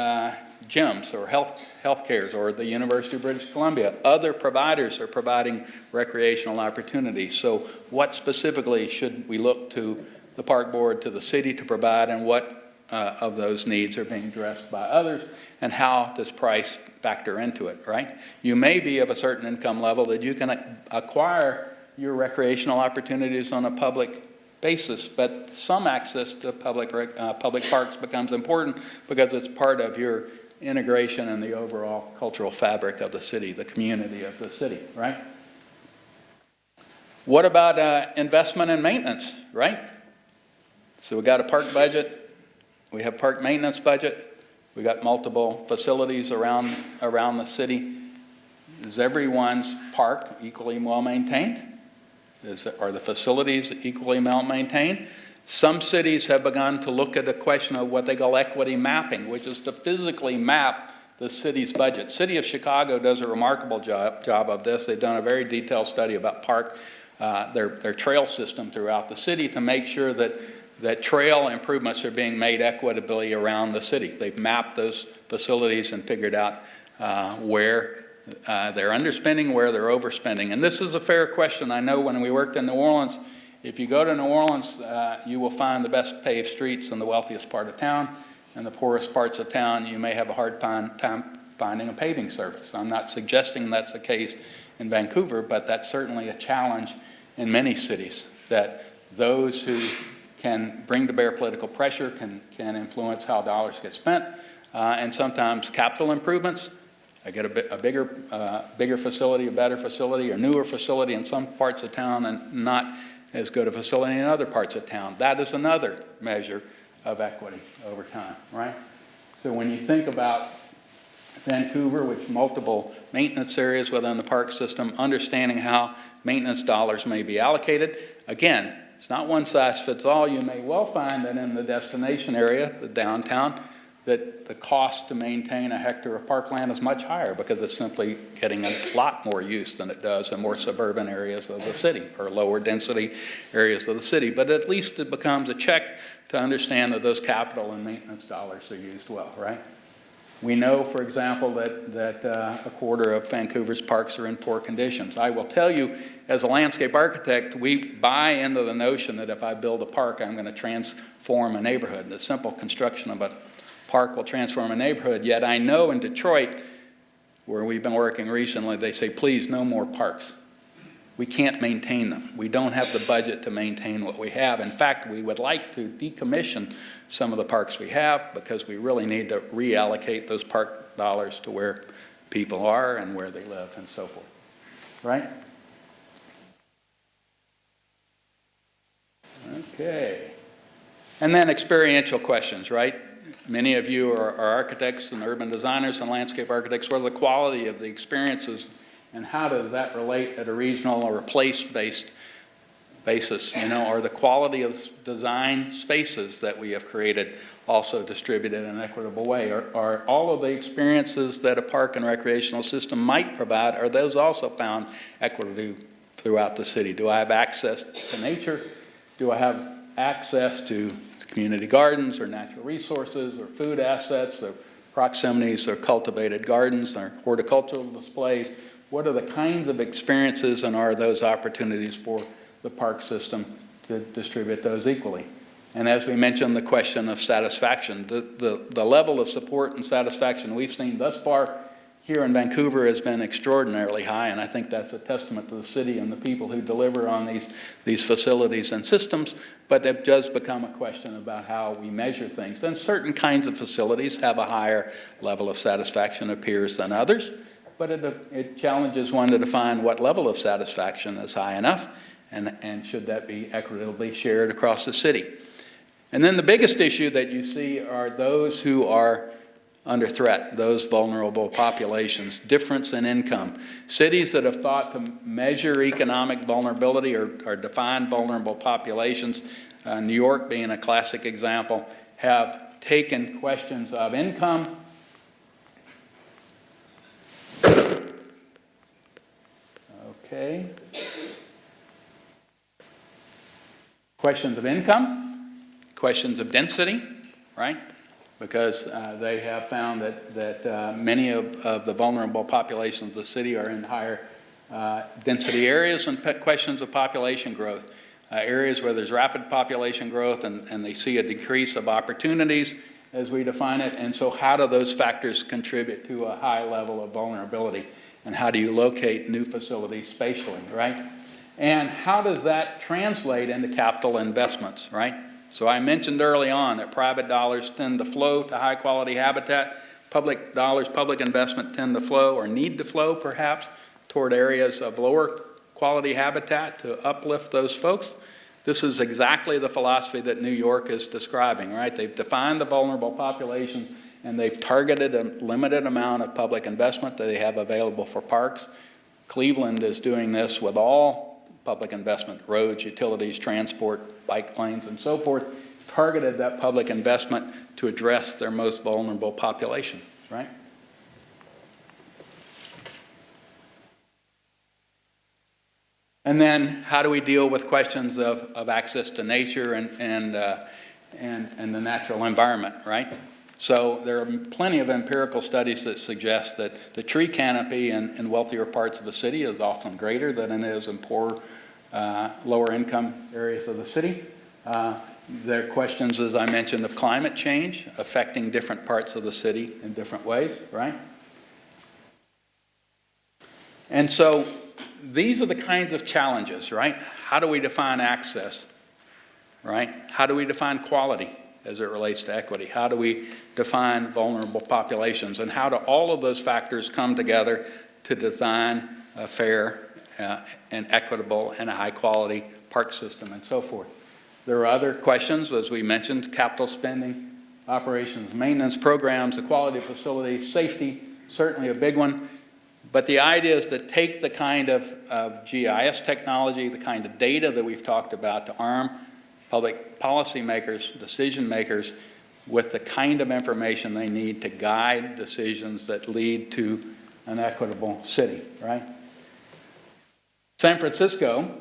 Speaker 4: gyms, or health cares, or the University of British Columbia. Other providers are providing recreational opportunities. So what specifically should we look to the park board, to the city to provide, and what of those needs are being addressed by others, and how does price factor into it, right? You may be of a certain income level that you can acquire your recreational opportunities on a public basis, but some access to public parks becomes important because it's part of your integration in the overall cultural fabric of the city, the community of the city, right? What about investment and maintenance, right? So we got a park budget, we have park maintenance budget, we got multiple facilities around the city. Is everyone's park equally well maintained? Are the facilities equally well maintained? Some cities have begun to look at the question of what they call equity mapping, which is to physically map the city's budget. City of Chicago does a remarkable job of this. They've done a very detailed study about their trail system throughout the city to make sure that trail improvements are being made equitably around the city. They've mapped those facilities and figured out where they're underspending, where they're overspending. And this is a fair question. I know when we worked in New Orleans, if you go to New Orleans, you will find the best paved streets in the wealthiest part of town. In the poorest parts of town, you may have a hard time finding a paving service. I'm not suggesting that's the case in Vancouver, but that's certainly a challenge in many cities, that those who can bring to bear political pressure can influence how dollars get spent. And sometimes capital improvements, I get a bigger facility, a better facility, or newer facility in some parts of town and not as good a facility in other parts of town. That is another measure of equity over time, right? So when you think about Vancouver, with multiple maintenance areas within the park system, understanding how maintenance dollars may be allocated, again, it's not one size fits all. You may well find that in the destination area, the downtown, that the cost to maintain a hectare of parkland is much higher because it's simply getting a lot more use than it does in more suburban areas of the city or lower density areas of the city. But at least it becomes a check to understand that those capital and maintenance dollars are used well, right? We know, for example, that a quarter of Vancouver's parks are in poor conditions. I will tell you, as a landscape architect, we buy into the notion that if I build a park, I'm going to transform a neighborhood. The simple construction of a park will transform a neighborhood. Yet I know in Detroit, where we've been working recently, they say, please, no more parks. We can't maintain them. We don't have the budget to maintain what we have. In fact, we would like to decommission some of the parks we have because we really need to reallocate those park dollars to where people are and where they live and so forth, right? Okay. And then experiential questions, right? Many of you are architects and urban designers and landscape architects. What are the quality of the experiences and how does that relate at a regional or a place-based basis? You know, are the quality of design spaces that we have created also distributed in an equitable way? Are all of the experiences that a park and recreational system might provide, are those also found equitably throughout the city? Do I have access to nature? Do I have access to community gardens or natural resources or food assets or proximities or cultivated gardens or horticultural displays? What are the kinds of experiences and are those opportunities for the park system to distribute those equally? And as we mentioned, the question of satisfaction, the level of support and satisfaction we've seen thus far here in Vancouver has been extraordinarily high, and I think that's a testament to the city and the people who deliver on these facilities and systems, but it does become a question about how we measure things. And certain kinds of facilities have a higher level of satisfaction, it appears, than others, but it challenges one to define what level of satisfaction is high enough, and should that be equitably shared across the city. And then the biggest issue that you see are those who are under threat, those vulnerable populations, difference in income. Cities that have thought to measure economic vulnerability or define vulnerable populations, New York being a classic example, have taken questions of income, questions of income, questions of density, right? Because they have found that many of the vulnerable populations of the city are in higher density areas, and questions of population growth. Areas where there's rapid population growth and they see a decrease of opportunities as we define it, and so how do those factors contribute to a high level of vulnerability? And how do you locate new facilities spatially, right? And how does that translate into capital investments, right? So I mentioned early on that private dollars tend to flow to high quality habitat. Public dollars, public investment tend to flow, or need to flow perhaps, toward areas of lower quality habitat to uplift those folks. This is exactly the philosophy that New York is describing, right? They've defined the vulnerable population and they've targeted a limited amount of public investment that they have available for parks. Cleveland is doing this with all public investment, roads, utilities, transport, bike lanes, and so forth, targeted that public investment to address their most vulnerable population, right? And then how do we deal with questions of access to nature and the natural environment, right? So there are plenty of empirical studies that suggest that the tree canopy in wealthier parts of the city is often greater than it is in poor, lower income areas of the city. There are questions, as I mentioned, of climate change affecting different parts of the city in different ways, right? And so these are the kinds of challenges, right? How do we define access, right? How do we define quality as it relates to equity? How do we define vulnerable populations? And how do all of those factors come together to design a fair and equitable and a high quality park system and so forth? There are other questions, as we mentioned, capital spending, operations, maintenance programs, the quality of facilities, safety, certainly a big one. But the idea is to take the kind of GIS technology, the kind of data that we've talked about, to arm public policy makers, decision makers, with the kind of information they need to guide decisions that lead to an equitable city, right? San Francisco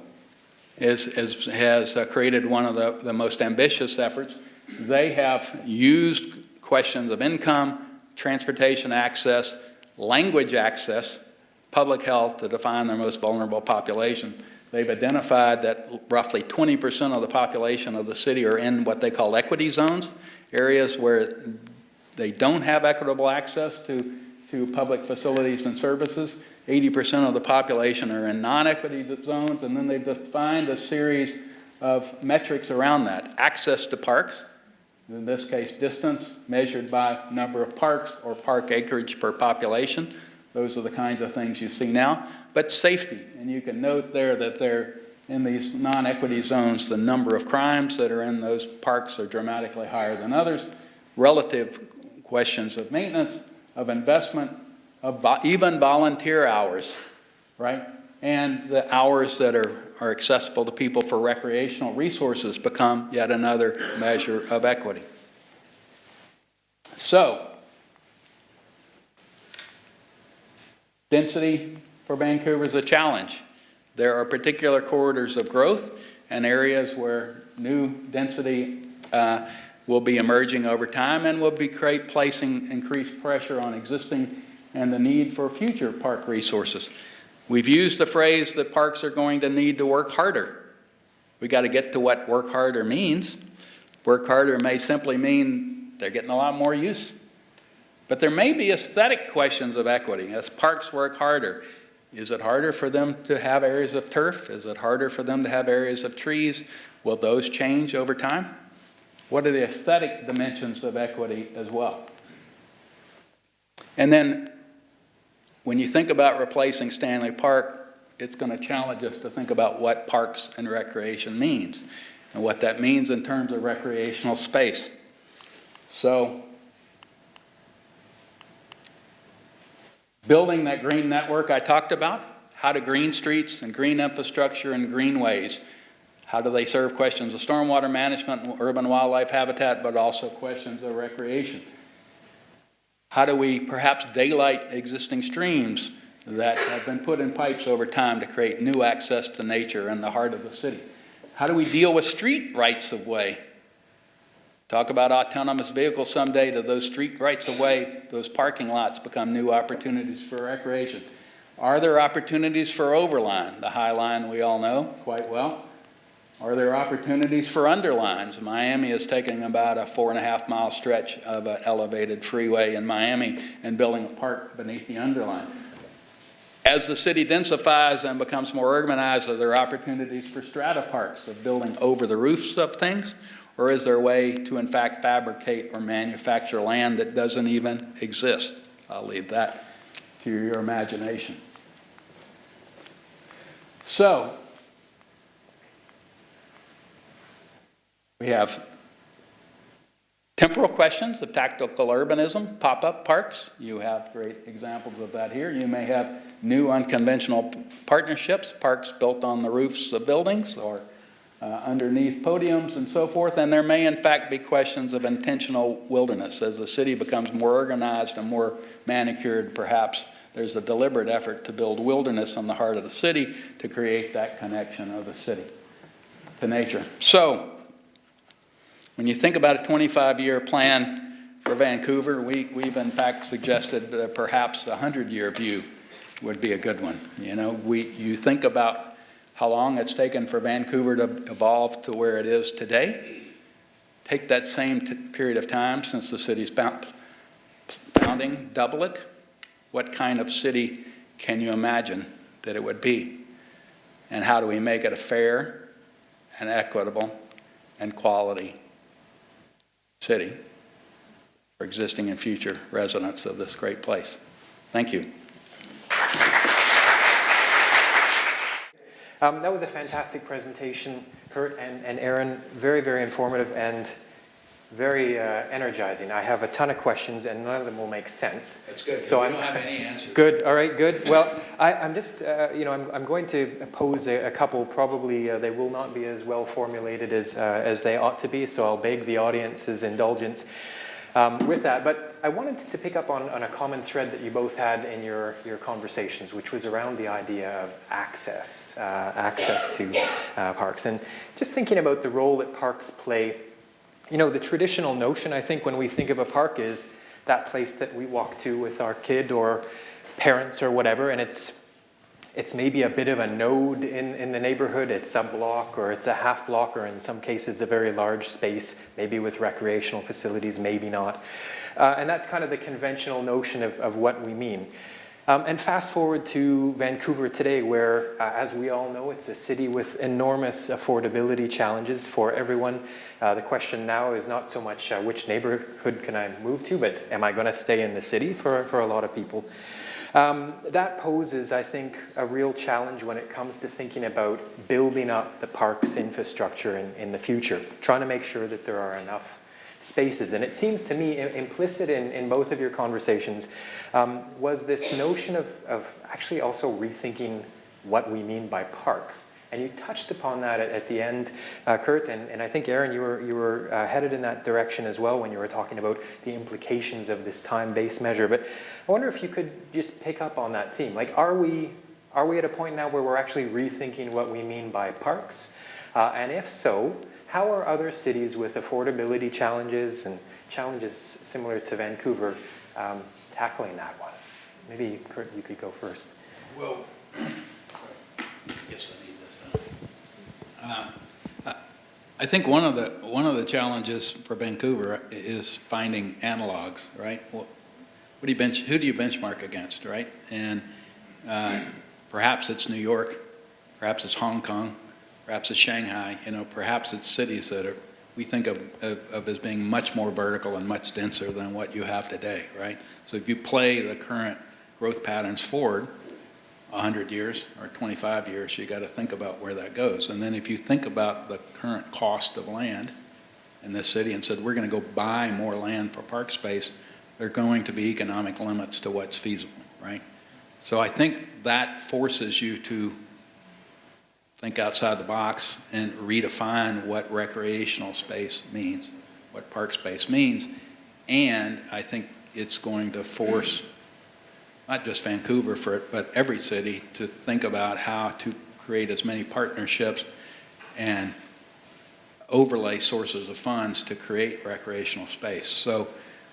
Speaker 4: has created one of the most ambitious efforts. They have used questions of income, transportation access, language access, public health to define their most vulnerable population. They've identified that roughly 20% of the population of the city are in what they call equity zones, areas where they don't have equitable access to public facilities and services. 80% of the population are in non-equity zones, and then they've defined a series of metrics around that. Access to parks, in this case distance measured by number of parks or park acreage per population. Those are the kinds of things you see now. But safety, and you can note there that they're in these non-equity zones, the number of crimes that are in those parks are dramatically higher than others. Relative questions of maintenance, of investment, of even volunteer hours, right? And the hours that are accessible to people for recreational resources become yet another measure of equity. So, density for Vancouver is a challenge. There are particular corridors of growth and areas where new density will be emerging over time and will be placing increased pressure on existing and the need for future park resources. We've used the phrase that parks are going to need to work harder. We got to get to what work harder means. Work harder may simply mean they're getting a lot more use. But there may be aesthetic questions of equity. As parks work harder, is it harder for them to have areas of turf? Is it harder for them to have areas of trees? Will those change over time? What are the aesthetic dimensions of equity as well? And then when you think about replacing Stanley Park, it's going to challenge us to think about what parks and recreation means and what that means in terms of recreational space. So, building that green network I talked about, how do green streets and green infrastructure and greenways, how do they serve questions of stormwater management and urban wildlife habitat, but also questions of recreation? How do we perhaps daylight existing streams that have been put in pipes over time to create new access to nature in the heart of the city? How do we deal with street rights of way? Talk about autonomous vehicles someday. Do those street rights of way, those parking lots, become new opportunities for recreation? Are there opportunities for overline? The High Line we all know quite well. Are there opportunities for underlines? Miami is taking about a 4.5-mile stretch of an elevated freeway in Miami and building a park beneath the underline. As the city densifies and becomes more urbanized, are there opportunities for strata parks of building over the roofs of things? Or is there a way to, in fact, fabricate or manufacture land that doesn't even exist? I'll leave that to your imagination. So, we have temporal questions of tactical urbanism, pop-up parks. You have great examples of that here. You may have new unconventional partnerships, parks built on the roofs of buildings or underneath podiums and so forth. And there may in fact be questions of intentional wilderness. As the city becomes more organized and more manicured, perhaps there's a deliberate effort to build wilderness in the heart of the city to create that connection of the city to nature. So, when you think about a 25-year plan for Vancouver, we've in fact suggested that perhaps a 100-year view would be a good one. You know, you think about how long it's taken for Vancouver to evolve to where it is today. Take that same period of time since the city's founding, double it. What kind of city can you imagine that it would be? And how do we make it a fair and equitable and quality city for existing and future residents of this great place? Thank you.
Speaker 1: That was a fantastic presentation, Kurt and Aaron. Very, very informative and very energizing. I have a ton of questions, and none of them will make sense.
Speaker 4: That's good.
Speaker 1: So
Speaker 4: we
Speaker 1: I'm,
Speaker 4: don't have any answers.
Speaker 1: Good. All right. Good. Well, I'm just, I'm going to pose a couple. Probably they will not be as well formulated as they ought to be. So I'll beg the audience's indulgence with that. But I wanted to pick up on a common thread that you both had in your conversations, which was around the idea of access to parks, and just thinking about the role that parks play. You know, the traditional notion, I think, when we think of a park is that place that we walk to with our kid or parents or whatever, and it's maybe a bit of a node in the neighborhood. It's a block or it's a half block or in some cases a very large space, maybe with recreational facilities, maybe not. And that's kind of the conventional notion of what we mean. And fast forward to Vancouver today, where, as we all know, it's a city with enormous affordability challenges for everyone. The question now is not so much which neighborhood can I move to, but am I going to stay in the city for a lot of people? That poses, I think, a real challenge when it comes to thinking about building up the park's infrastructure in the future, trying to make sure that there are enough spaces. And it seems to me implicit in both of your conversations was this notion of actually also rethinking what we mean by park. And you touched upon that at the end, Kurt, and I think, Aaron, you were headed in that direction as well when you were talking about the implications of this time-based measure. But I wonder if you could just pick up on that theme. Like, are we at a point now where we're actually rethinking what we mean by parks? And if so, how are other cities with affordability challenges and challenges similar to Vancouver tackling that one? Maybe, Kurt, you could go first.
Speaker 4: Well, yes, I need this. I think one of the challenges for Vancouver is finding analogs, right? who do you benchmark against, right? And perhaps it's New York, perhaps it's Hong Kong, perhaps it's Shanghai, perhaps it's cities that we think of as being much more vertical and much denser than what you have today, right? So if you play the current growth patterns forward 100 years or 25 years, you got to think about where that goes. And then if you think about the current cost of land in this city and said, we're going to go buy more land for park space, there are going to be economic limits to what's feasible, right? So I think that forces you to think outside the box and redefine what recreational space means, what park space means. And I think it's going to force not just Vancouver, but every city to think about how to create as many partnerships and overlay sources of funds to create recreational space. So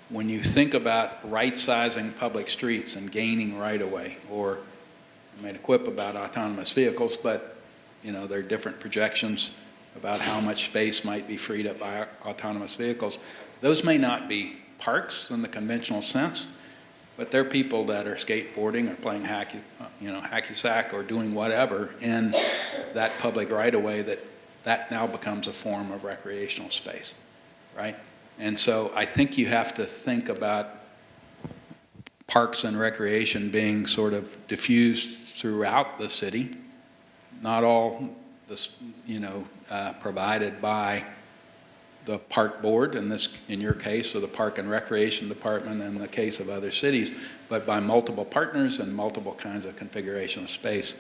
Speaker 4: when you think about right-sizing public streets and gaining right-of-way, or I made a quip about autonomous vehicles, but there are different projections about how much space might be freed up by autonomous vehicles. Those may not be parks in the conventional sense, but they're people that are skateboarding or playing hacky sack or doing whatever in that public right-of-way that now becomes a form of recreational space, right? And so I think you have to think about parks and recreation being sort of diffused throughout the city, not all this, provided by the park board, in your case, or the park and recreation department in the case of other cities, but by multiple partners and multiple kinds of configuration of space,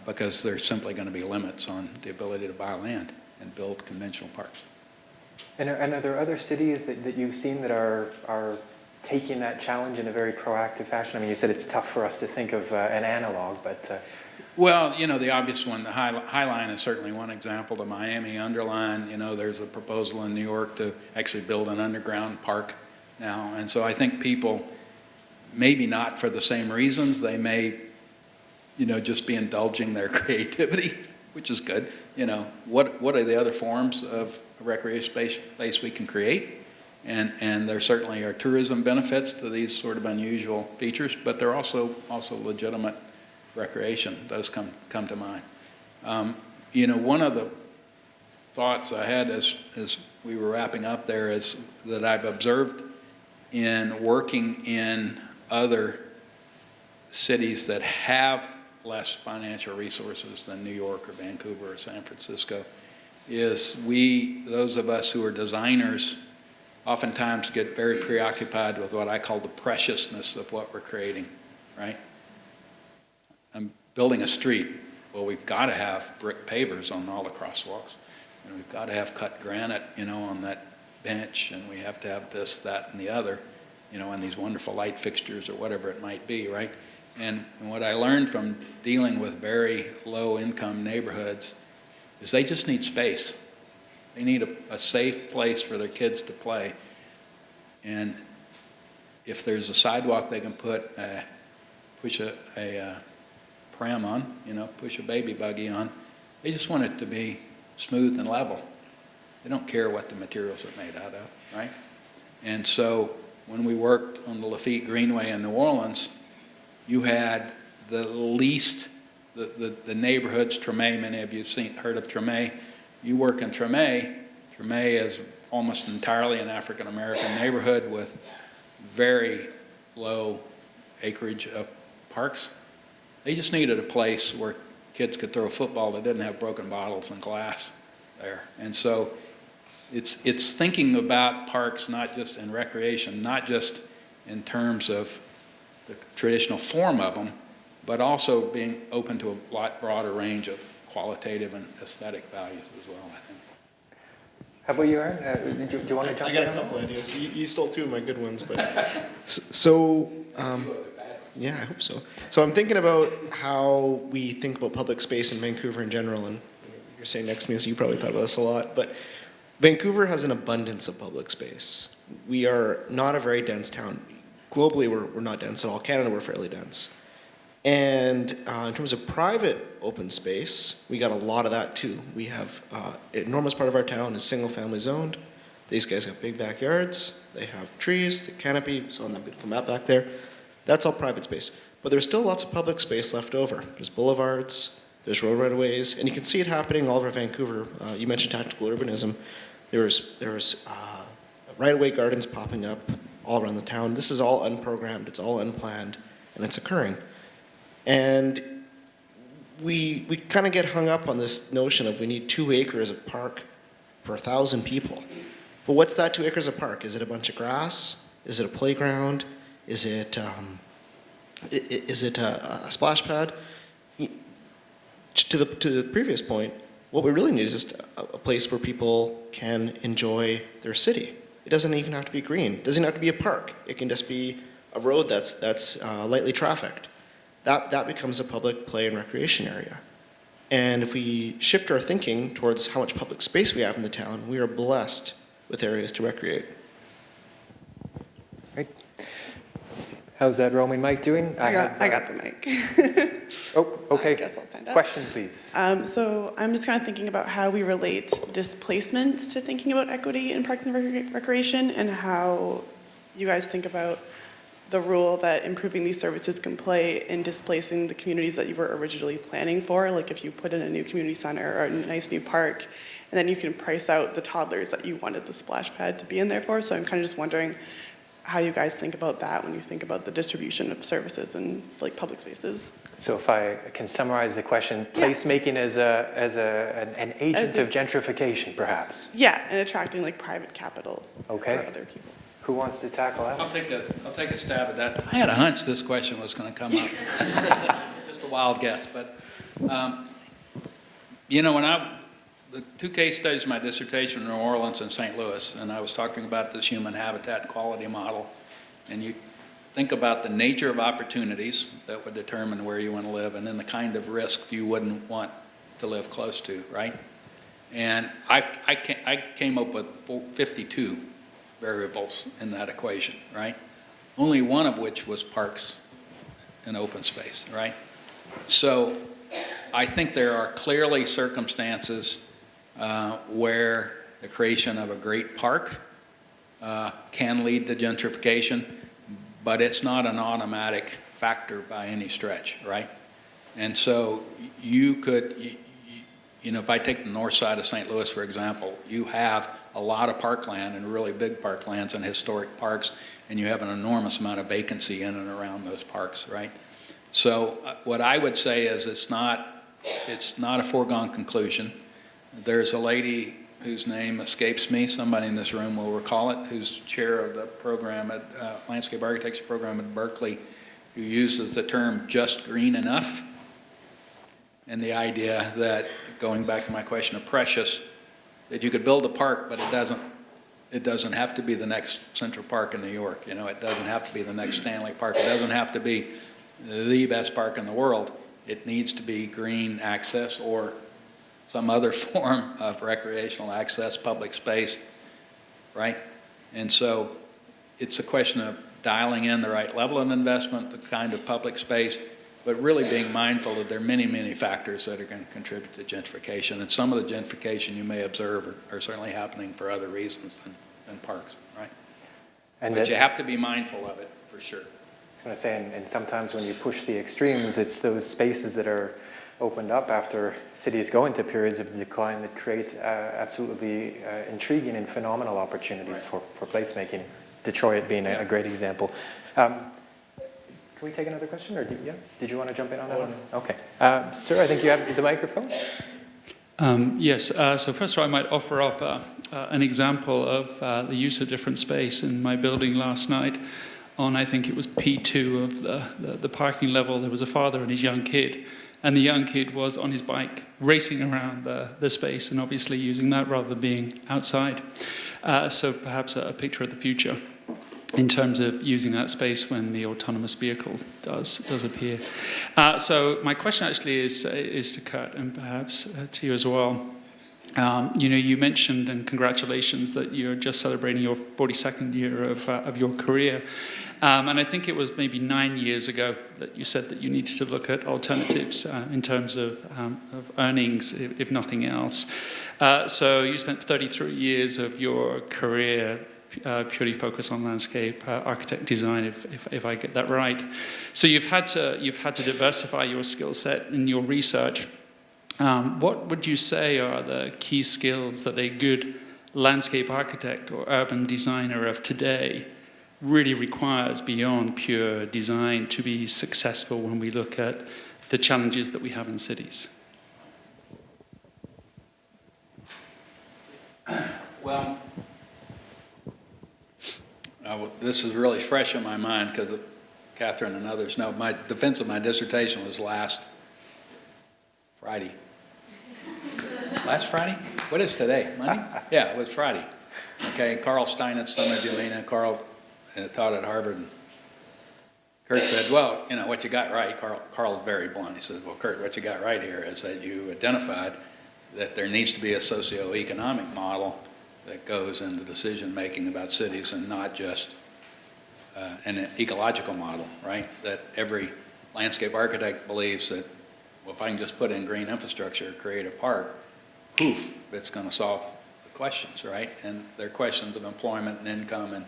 Speaker 4: because there's simply going to be limits on the ability to buy land and build conventional parks.
Speaker 1: And are there other cities that you've seen that are taking that challenge in a very proactive fashion? I mean, you said it's tough for us to think of an analog, but...
Speaker 4: Well, the obvious one, the High Line is certainly one example. The Miami Underline, there's a proposal in New York to actually build an underground park now. And so I think people, maybe not for the same reasons, they may, just be indulging their creativity, which is good. What are the other forms of recreation space we can create? And there certainly are tourism benefits to these sort of unusual features, but they're also legitimate recreation. Those come to mind. One of the thoughts I had as we were wrapping up there is that I've observed in working in other cities that have less financial resources than New York or Vancouver or San Francisco, is those of us who are designers, oftentimes get very preoccupied with what I call the preciousness of what we're creating, right? I'm building a street. Well, we've got to have brick pavers on all the crosswalks. And we've got to have cut granite, on that bench, and we have to have this, that, and the other, and these wonderful light fixtures or whatever it might be, right? And what I learned from dealing with very low-income neighborhoods is they just need space. They need a safe place for their kids to play. And if there's a sidewalk they can push a pram on, push a baby buggy on, they just want it to be smooth and level. They don't care what the materials are made out of, right? And so when we worked on the Lafitte Greenway in New Orleans, you had the least, the neighborhoods, Treme, many of you have heard of Treme. You work in Treme. Treme is almost entirely an African-American neighborhood with very low acreage of parks. They just needed a place where kids could throw a football that didn't have broken bottles and glass there. And so it's thinking about parks not just in recreation, not just in terms of the traditional form of them, but also being open to a lot broader range of qualitative and aesthetic values as well, I think.
Speaker 1: How about you, Aaron? Do you want to jump in?
Speaker 2: I got a couple ideas. You stole two of my good ones, but yeah, I hope so. So I'm thinking about how we think about public space in Vancouver in general, and you're sitting next to me, so you probably thought about this a lot, but Vancouver has an abundance of public space. We are not a very dense town. Globally, we're not dense at all. Canada, we're fairly dense. And in terms of private open space, we got a lot of that too. We have an enormous part of our town is single family zoned. These guys have big backyards, they have trees, the canopy, so on that beautiful map back there. That's all private space. But there's still lots of public space left over. There's boulevards, there's road right-of-ways, and you can see it happening all over Vancouver. You mentioned tactical urbanism. There's right-of-way gardens popping up all around the town. This is all unprogrammed, it's all unplanned, and it's occurring. And we kind of get hung up on this notion of we need 2 acres of park per 1,000 people. But what's that 2 acres of park? Is it a bunch of grass? Is it a playground? Is it a splash pad? To the previous point, what we really need is just a place where people can enjoy their city. It doesn't even have to be green. It doesn't have to be a park. It can just be a road that's lightly trafficked. That becomes a public play and recreation area. And if we shift our thinking towards how much public space we have in the town, we are blessed with areas to recreate.
Speaker 1: Great. How's that roaming mic doing?
Speaker 5: I got the mic.
Speaker 1: Oh, okay.
Speaker 5: I guess I'll stand up.
Speaker 1: Question, please.
Speaker 5: So I'm just kind of thinking about how we relate displacement to thinking about equity in parks and recreation, and how you guys think about the role that improving these services can play in displacing the communities that you were originally planning for. Like if you put in a new community center or a nice new park, and then you can price out the toddlers that you wanted the splash pad to be in there for. So I'm kind of just wondering how you guys think about that when you think about the distribution of services in like public spaces.
Speaker 1: So if I can summarize the question, placemaking as an agent of gentrification, perhaps.
Speaker 5: Yeah, and attracting like private capital
Speaker 1: Okay.
Speaker 5: for other people.
Speaker 1: Who wants to tackle that?
Speaker 4: I'll take a stab at that. I had a hunch this question was going to come up. Just a wild guess, but you know, the 2 case studies of my dissertation were New Orleans and St. Louis, and I was talking about this human habitat quality model, and you think about the nature of opportunities that would determine where you want to live, and then the kind of risk you wouldn't want to live close to, right? And I came up with 52 variables in that equation, right? Only one of which was parks and open space, right? So I think there are clearly circumstances where the creation of a great park can lead to gentrification, but it's not an automatic factor by any stretch, right? And so you could, you know, if I take the north side of St. Louis, for example, you have a lot of parkland and really big parklands and historic parks, and you have an enormous amount of vacancy in and around those parks, right? So what I would say is it's not a foregone conclusion. There's a lady whose name escapes me, somebody in this room will recall it, who's chair of the program at landscape architecture program at Berkeley, who uses the term just green enough, and the idea that, going back to my question of precious, that you could build a park, but it doesn't have to be the next Central Park in New York. You know, it doesn't have to be the next Stanley Park. It doesn't have to be the best park in the world. It needs to be green access or some other form of recreational access, public space, right? And so it's a question of dialing in the right level of investment, the kind of public space, but really being mindful that there are many, many factors that are going to contribute to gentrification. And some of the gentrification you may observe are certainly happening for other reasons than parks, right? But you have to be mindful of it, for sure.
Speaker 1: I was going to say, and sometimes when you push the extremes, it's those spaces that are opened up after cities go into periods of decline that create absolutely intriguing and phenomenal opportunities for placemaking. Detroit being a great example. Can we take another question, or did you want to jump in on that one? Okay. Sir, I think you have the microphone.
Speaker 6: Yes, so first of all, I might offer up an example of the use of different space in my building last night. On, I think it was P2 of the parking level, there was a father and his young kid, and the young kid was on his bike racing around the space and obviously using that rather than being outside. So perhaps a picture of the future in terms of using that space when the autonomous vehicle does appear. So my question actually is to Kurt and perhaps to you as well. You mentioned, and congratulations, that you're just celebrating your 42nd year of your career. And I think it was maybe 9 years ago that you said that you needed to look at alternatives in terms of earnings, if nothing else. So you spent 33 years of your career purely focused on landscape architect design, if I get that right. So you've had to diversify your skill set in your research. What would you say are the key skills that a good landscape architect or urban designer of today really requires beyond pure design to be successful when we look at the challenges that we have in cities?
Speaker 4: Well, this is really fresh in my mind because Catherine and others know my defense of my dissertation was last Friday. Last Friday? What is today? Monday? Yeah, it was Friday. Okay, Carl Steinitz, son of Jelena, Carl taught at Harvard. And Kurt said, well, what you got right, Carl's very blunt. He says, well, Kurt, what you got right here is that you identified that there needs to be a socioeconomic model that goes into decision-making about cities and not just an ecological model, right? That every landscape architect believes that, well, if I can just put in green infrastructure, create a park, poof, it's going to solve the questions, right? And there are questions of employment and income and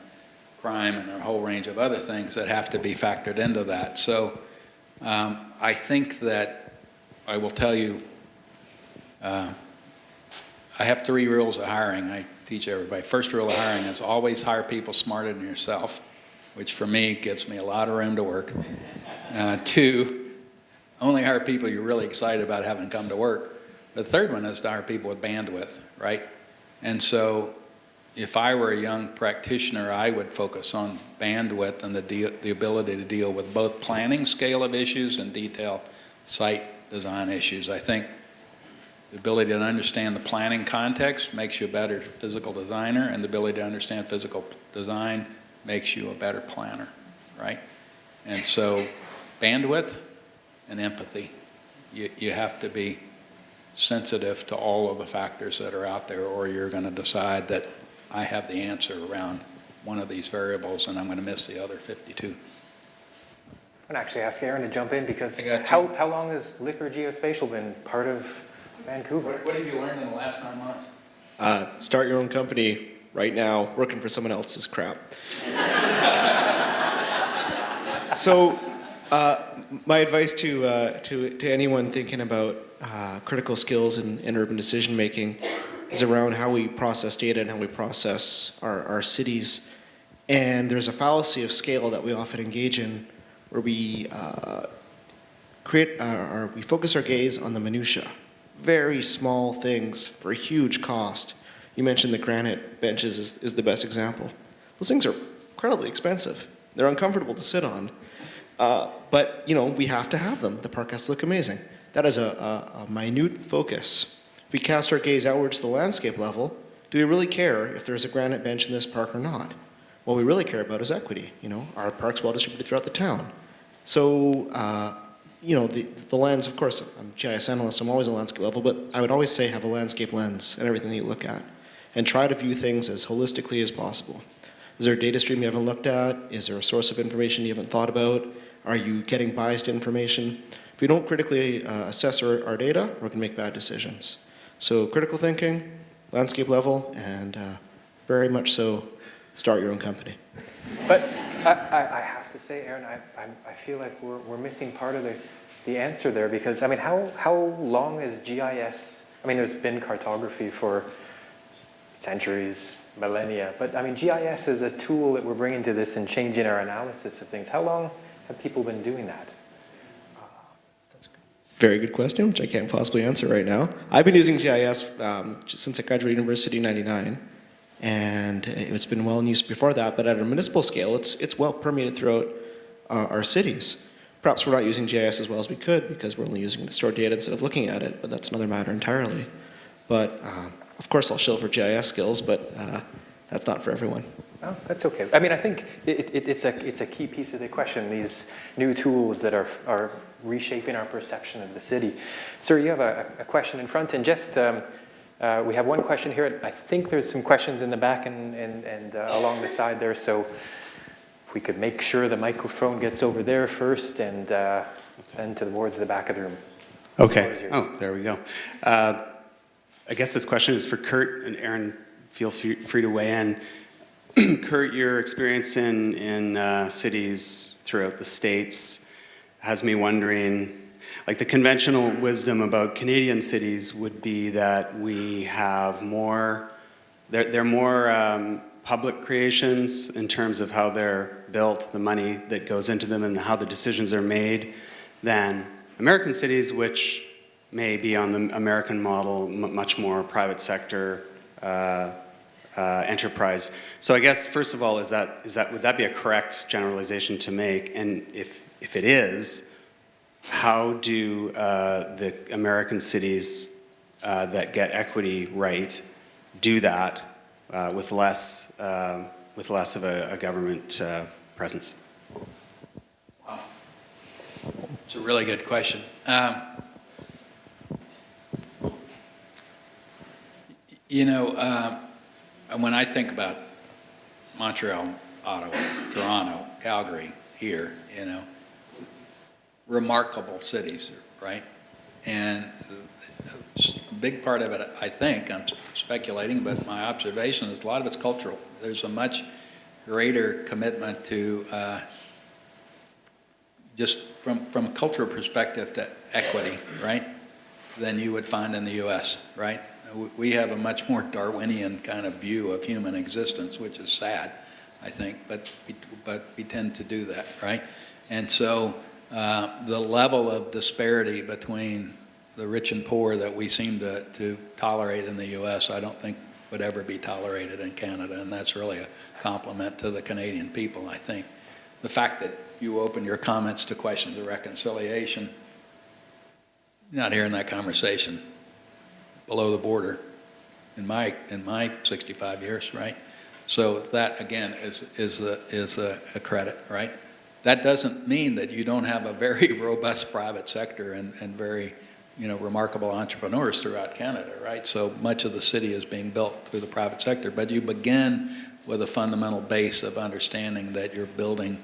Speaker 4: crime and a whole range of other things that have to be factored into that. So I think that I will tell you, I have 3 rules of hiring. I teach everybody. First rule of hiring is always hire people smarter than yourself, which for me gives me a lot of room to work. 2, only hire people you're really excited about having come to work. The third one is to hire people with bandwidth, right? And so if I were a young practitioner, I would focus on bandwidth and the ability to deal with both planning scale of issues and detail site design issues. I think the ability to understand the planning context makes you a better physical designer, and the ability to understand physical design makes you a better planner, right? And so bandwidth and empathy. You have to be sensitive to all of the factors that are out there, or you're going to decide that I have the answer around one of these variables and I'm going to miss the other 52.
Speaker 1: I'm going to actually ask Aaron to jump in because
Speaker 4: I got
Speaker 1: how long has liquor geospatial been part of Vancouver?
Speaker 4: What have you learned in the last 9 months?
Speaker 2: Start your own company right now, working for someone else's crap. So, my advice to anyone thinking about critical skills in urban decision making is around how we process data and how we process our cities. And there's a fallacy of scale that we often engage in, where we we focus our gaze on the minutia, very small things for a huge cost. You mentioned the granite benches is the best example. Those things are incredibly expensive. They're uncomfortable to sit on. But, we have to have them. The park has to look amazing. That is a minute focus. If we cast our gaze outwards to the landscape level, do we really care if there's a granite bench in this park or not? What we really care about is equity. Are parks well distributed throughout the town? So, the lens, of course, I'm a GIS analyst, I'm always on landscape level, but I would always say have a landscape lens in everything that you look at. And try to view things as holistically as possible. Is there a data stream you haven't looked at? Is there a source of information you haven't thought about? Are you getting biased information? If we don't critically assess our data, we're going to make bad decisions. So critical thinking, landscape level, and very much so, start your own company.
Speaker 1: But I have to say, Aaron, I feel like we're missing part of the answer there because, how long is GIS? There's been cartography for centuries, millennia, but GIS is a tool that we're bringing to this and changing our analysis of things. How long have people been doing that?
Speaker 2: That's a very good question, which I can't possibly answer right now. I've been using GIS since I graduated university in '99, and it's been well in use before that, but at a municipal scale, it's well permeated throughout our cities. Perhaps we're not using GIS as well as we could because we're only using it to store data instead of looking at it, but that's another matter entirely. But of course I'll shill for GIS skills, but that's not for everyone.
Speaker 1: Oh, that's okay. I think it's a key piece of the question, these new tools that are reshaping our perception of the city. Sir, you have a question in front, and just We have one question here. I think there's some questions in the back and along the side there, so if we could make sure the microphone gets over there first and then towards the back of the room.
Speaker 7: Okay. Oh, there we go. I guess this question is for Kurt, and Aaron, feel free to weigh in. Kurt, your experience in cities throughout the States has me wondering, like the conventional wisdom about Canadian cities would be that we have more, they're more public creations in terms of how they're built, the money that goes into them and how the decisions are made, than American cities, which may be on the American model, much more private sector enterprise. So I guess, first of all, would that be a correct generalization to make? And if it is, how do the American cities that get equity right do that with less of a government presence?
Speaker 4: Wow. It's a really good question. When I think about Montreal, Ottawa, Toronto, Calgary, here, remarkable cities, right? And a big part of it, I think, I'm speculating, but my observation is a lot of it's cultural. There's a much greater commitment to just from a cultural perspective to equity, right, than you would find in the U.S., right? We have a much more Darwinian kind of view of human existence, which is sad, I think, but we tend to do that, right? And so the level of disparity between the rich and poor that we seem to tolerate in the U.S., I don't think would ever be tolerated in Canada, and that's really a compliment to the Canadian people, I think. The fact that you open your comments to questions of reconciliation, you're not hearing that conversation below the border in my 65 years, right? So that, again, is a credit, right? That doesn't mean that you don't have a very robust private sector and very, remarkable entrepreneurs throughout Canada, right? So much of the city is being built through the private sector, but you begin with a fundamental base of understanding that you're building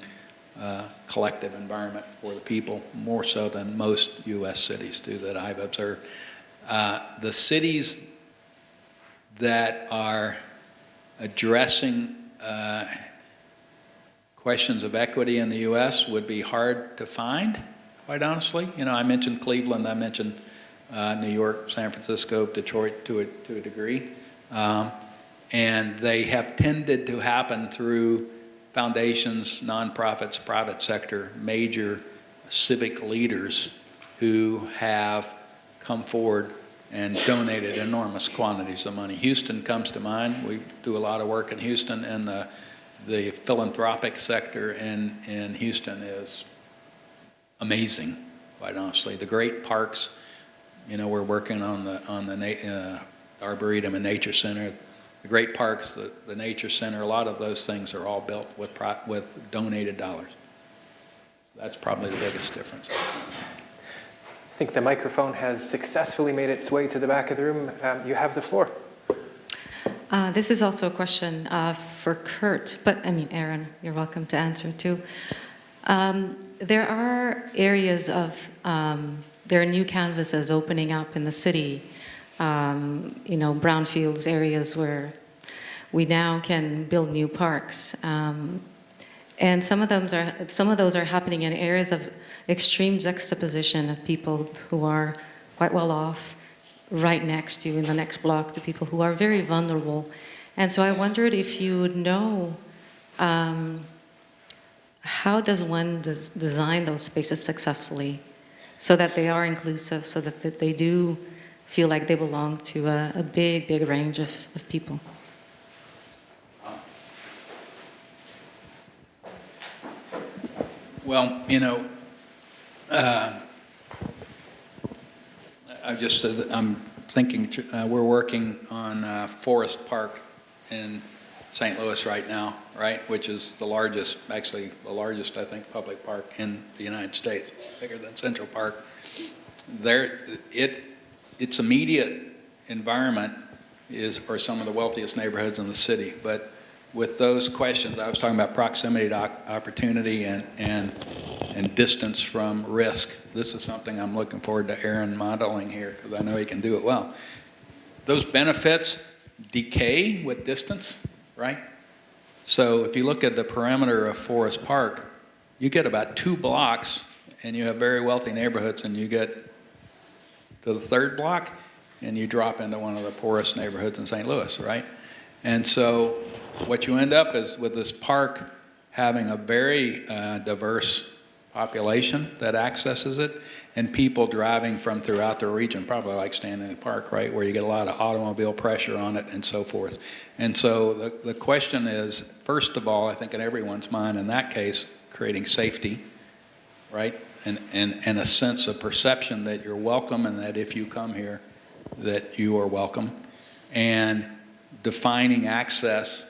Speaker 4: a collective environment for the people, more so than most U.S. cities do that I've observed. The cities that are addressing questions of equity in the U.S. would be hard to find, quite honestly. I mentioned Cleveland, I mentioned New York, San Francisco, Detroit to a degree. And they have tended to happen through foundations, nonprofits, private sector, major civic leaders who have come forward and donated enormous quantities of money. Houston comes to mind. We do a lot of work in Houston, and the philanthropic sector in Houston is amazing, quite honestly. The great parks, we're working on the Arboretum and Nature Center. The great parks, the Nature Center, a lot of those things are all built with donated dollars. That's probably the biggest difference.
Speaker 1: I think the microphone has successfully made its way to the back of the room. You have the floor.
Speaker 8: This is also a question for Kurt, but Aaron, you're welcome to answer too. There are areas of, there are new canvases opening up in the city, brownfields areas where we now can build new parks. And some of those are happening in areas of extreme juxtaposition of people who are quite well off, right next to, in the next block, to people who are very vulnerable. And so I wondered if you would know, how does one design those spaces successfully so that they are inclusive, so that they do feel like they belong to a big, big range of people?
Speaker 4: Well, I'm thinking, we're working on Forest Park in St. Louis right now, right, which is the largest, I think, public park in the United States, bigger than Central Park. Its immediate environment are some of the wealthiest neighborhoods in the city. But with those questions, I was talking about proximity to opportunity and distance from risk. This is something I'm looking forward to Aaron modeling here, because I know he can do it well. Those benefits decay with distance, right? So if you look at the perimeter of Forest Park, you get about 2 blocks, and you have very wealthy neighborhoods, and you get to the 3rd block, and you drop into one of the poorest neighborhoods in St. Louis, right? And so what you end up is with this park having a very diverse population that accesses it, and people driving from throughout the region, probably like Stanley Park, right, where you get a lot of automobile pressure on it and so forth. And so the question is, first of all, I think in everyone's mind in that case, creating safety, right, and a sense of perception that you're welcome, and that if you come here, that you are welcome, and defining access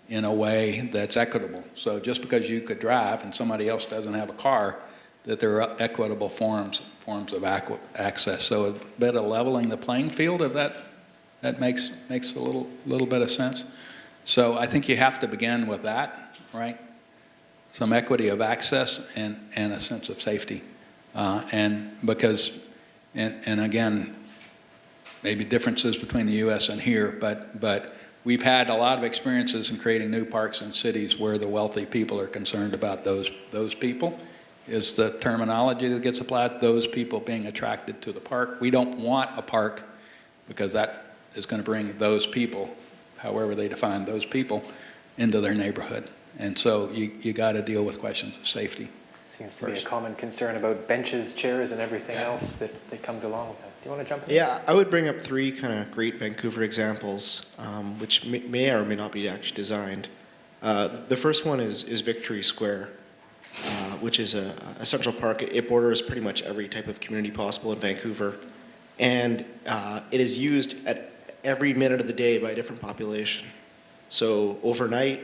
Speaker 4: in a way that's equitable. So just because you could drive and somebody else doesn't have a car, that there are equitable forms of access. So a bit of leveling the playing field, if that makes a little bit of sense. So I think you have to begin with that, right? Some equity of access and a sense of safety. And again, maybe differences between the U.S. and here, but we've had a lot of experiences in creating new parks in cities where the wealthy people are concerned about those people, is the terminology that gets applied, those people being attracted to the park. We don't want a park because that is going to bring those people, however they define those people, into their neighborhood. And so you got to deal with questions of safety.
Speaker 1: Seems to be a common concern about benches, chairs, and everything else that comes along with that. Do you want to jump in?
Speaker 2: Yeah, I would bring up 3 kind of great Vancouver examples, which may or may not be actually designed. The first one is Victory Square, which is a central park. It borders pretty much every type of community possible in Vancouver, and it is used at every minute of the day by a different population. So overnight,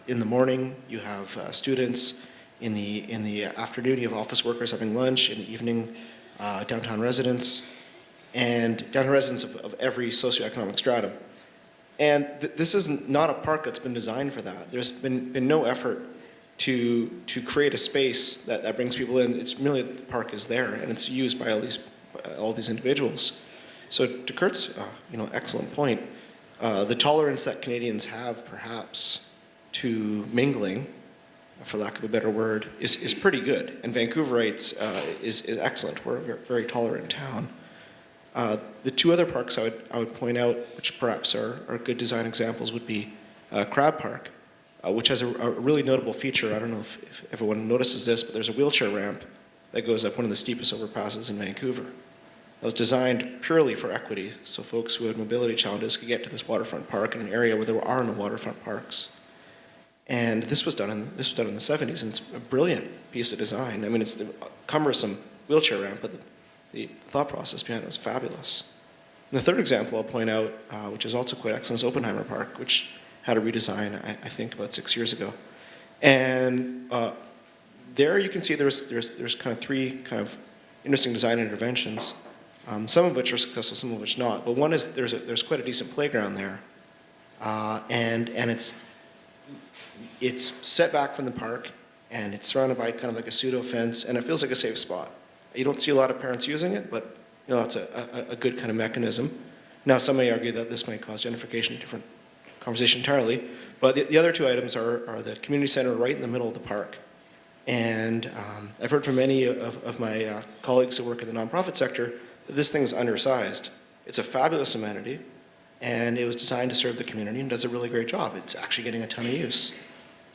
Speaker 2: in the morning, you have students. In the afternoon, you have office workers having lunch. In the evening, downtown residents, and downtown residents of every socioeconomic stratum. And this is not a park that's been designed for that. There's been no effort to create a space that brings people in. It's merely the park is there, and it's used by all these individuals. So to Kurt's excellent point, the tolerance that Canadians have perhaps to mingling, for lack of a better word, is pretty good. And Vancouverites is excellent. We're a very tolerant town. The 2 other parks I would point out, which perhaps are good design examples, would be Crab Park, which has a really notable feature. I don't know if everyone notices this, but there's a wheelchair ramp that goes up one of the steepest overpasses in Vancouver. That was designed purely for equity, so folks who had mobility challenges could get to this waterfront park in an area where there are no waterfront parks. And this was done in the 70s, and it's a brilliant piece of design. I mean, it's a cumbersome wheelchair ramp, but the thought process behind it was fabulous. And the third example I'll point out, which is also quite excellent, is Oppenheimer Park, which had a redesign, I think, about 6 years ago. And there you can see there's kind of 3 kind of interesting design interventions, some of which are successful, some of which not. But one is there's quite a decent playground there, and it's set back from the park, and it's surrounded by kind of like a pseudo fence, and it feels like a safe spot. You don't see a lot of parents using it, but it's a good kind of mechanism. Now, some may argue that this might cause gentrification, a different conversation entirely, but the other 2 items are the community center right in the middle of the park. And I've heard from many of my colleagues who work in the nonprofit sector that this thing is undersized. It's a fabulous amenity, and it was designed to serve the community and does a really great job. It's actually getting a ton of use.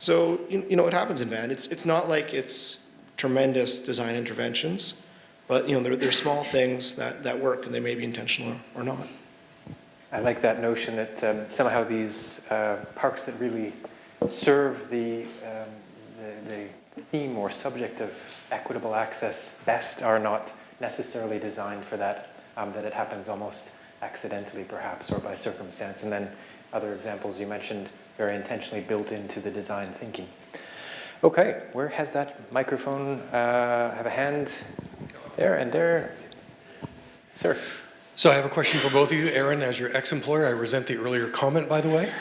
Speaker 2: So, you know what happens in Van. It's not like it's tremendous design interventions, but they're small things that work, and they may be intentional or not.
Speaker 1: I like that notion that somehow these parks that really serve the theme or subject of equitable access best are not necessarily designed for that, that it happens almost accidentally perhaps, or by circumstance. And then other examples you mentioned very intentionally built into the design thinking. Okay, where has that microphone, have a hand there and there? Sir.
Speaker 9: So I have a question for both of you. Aaron, as your ex-employer, I resent the earlier comment, by the way.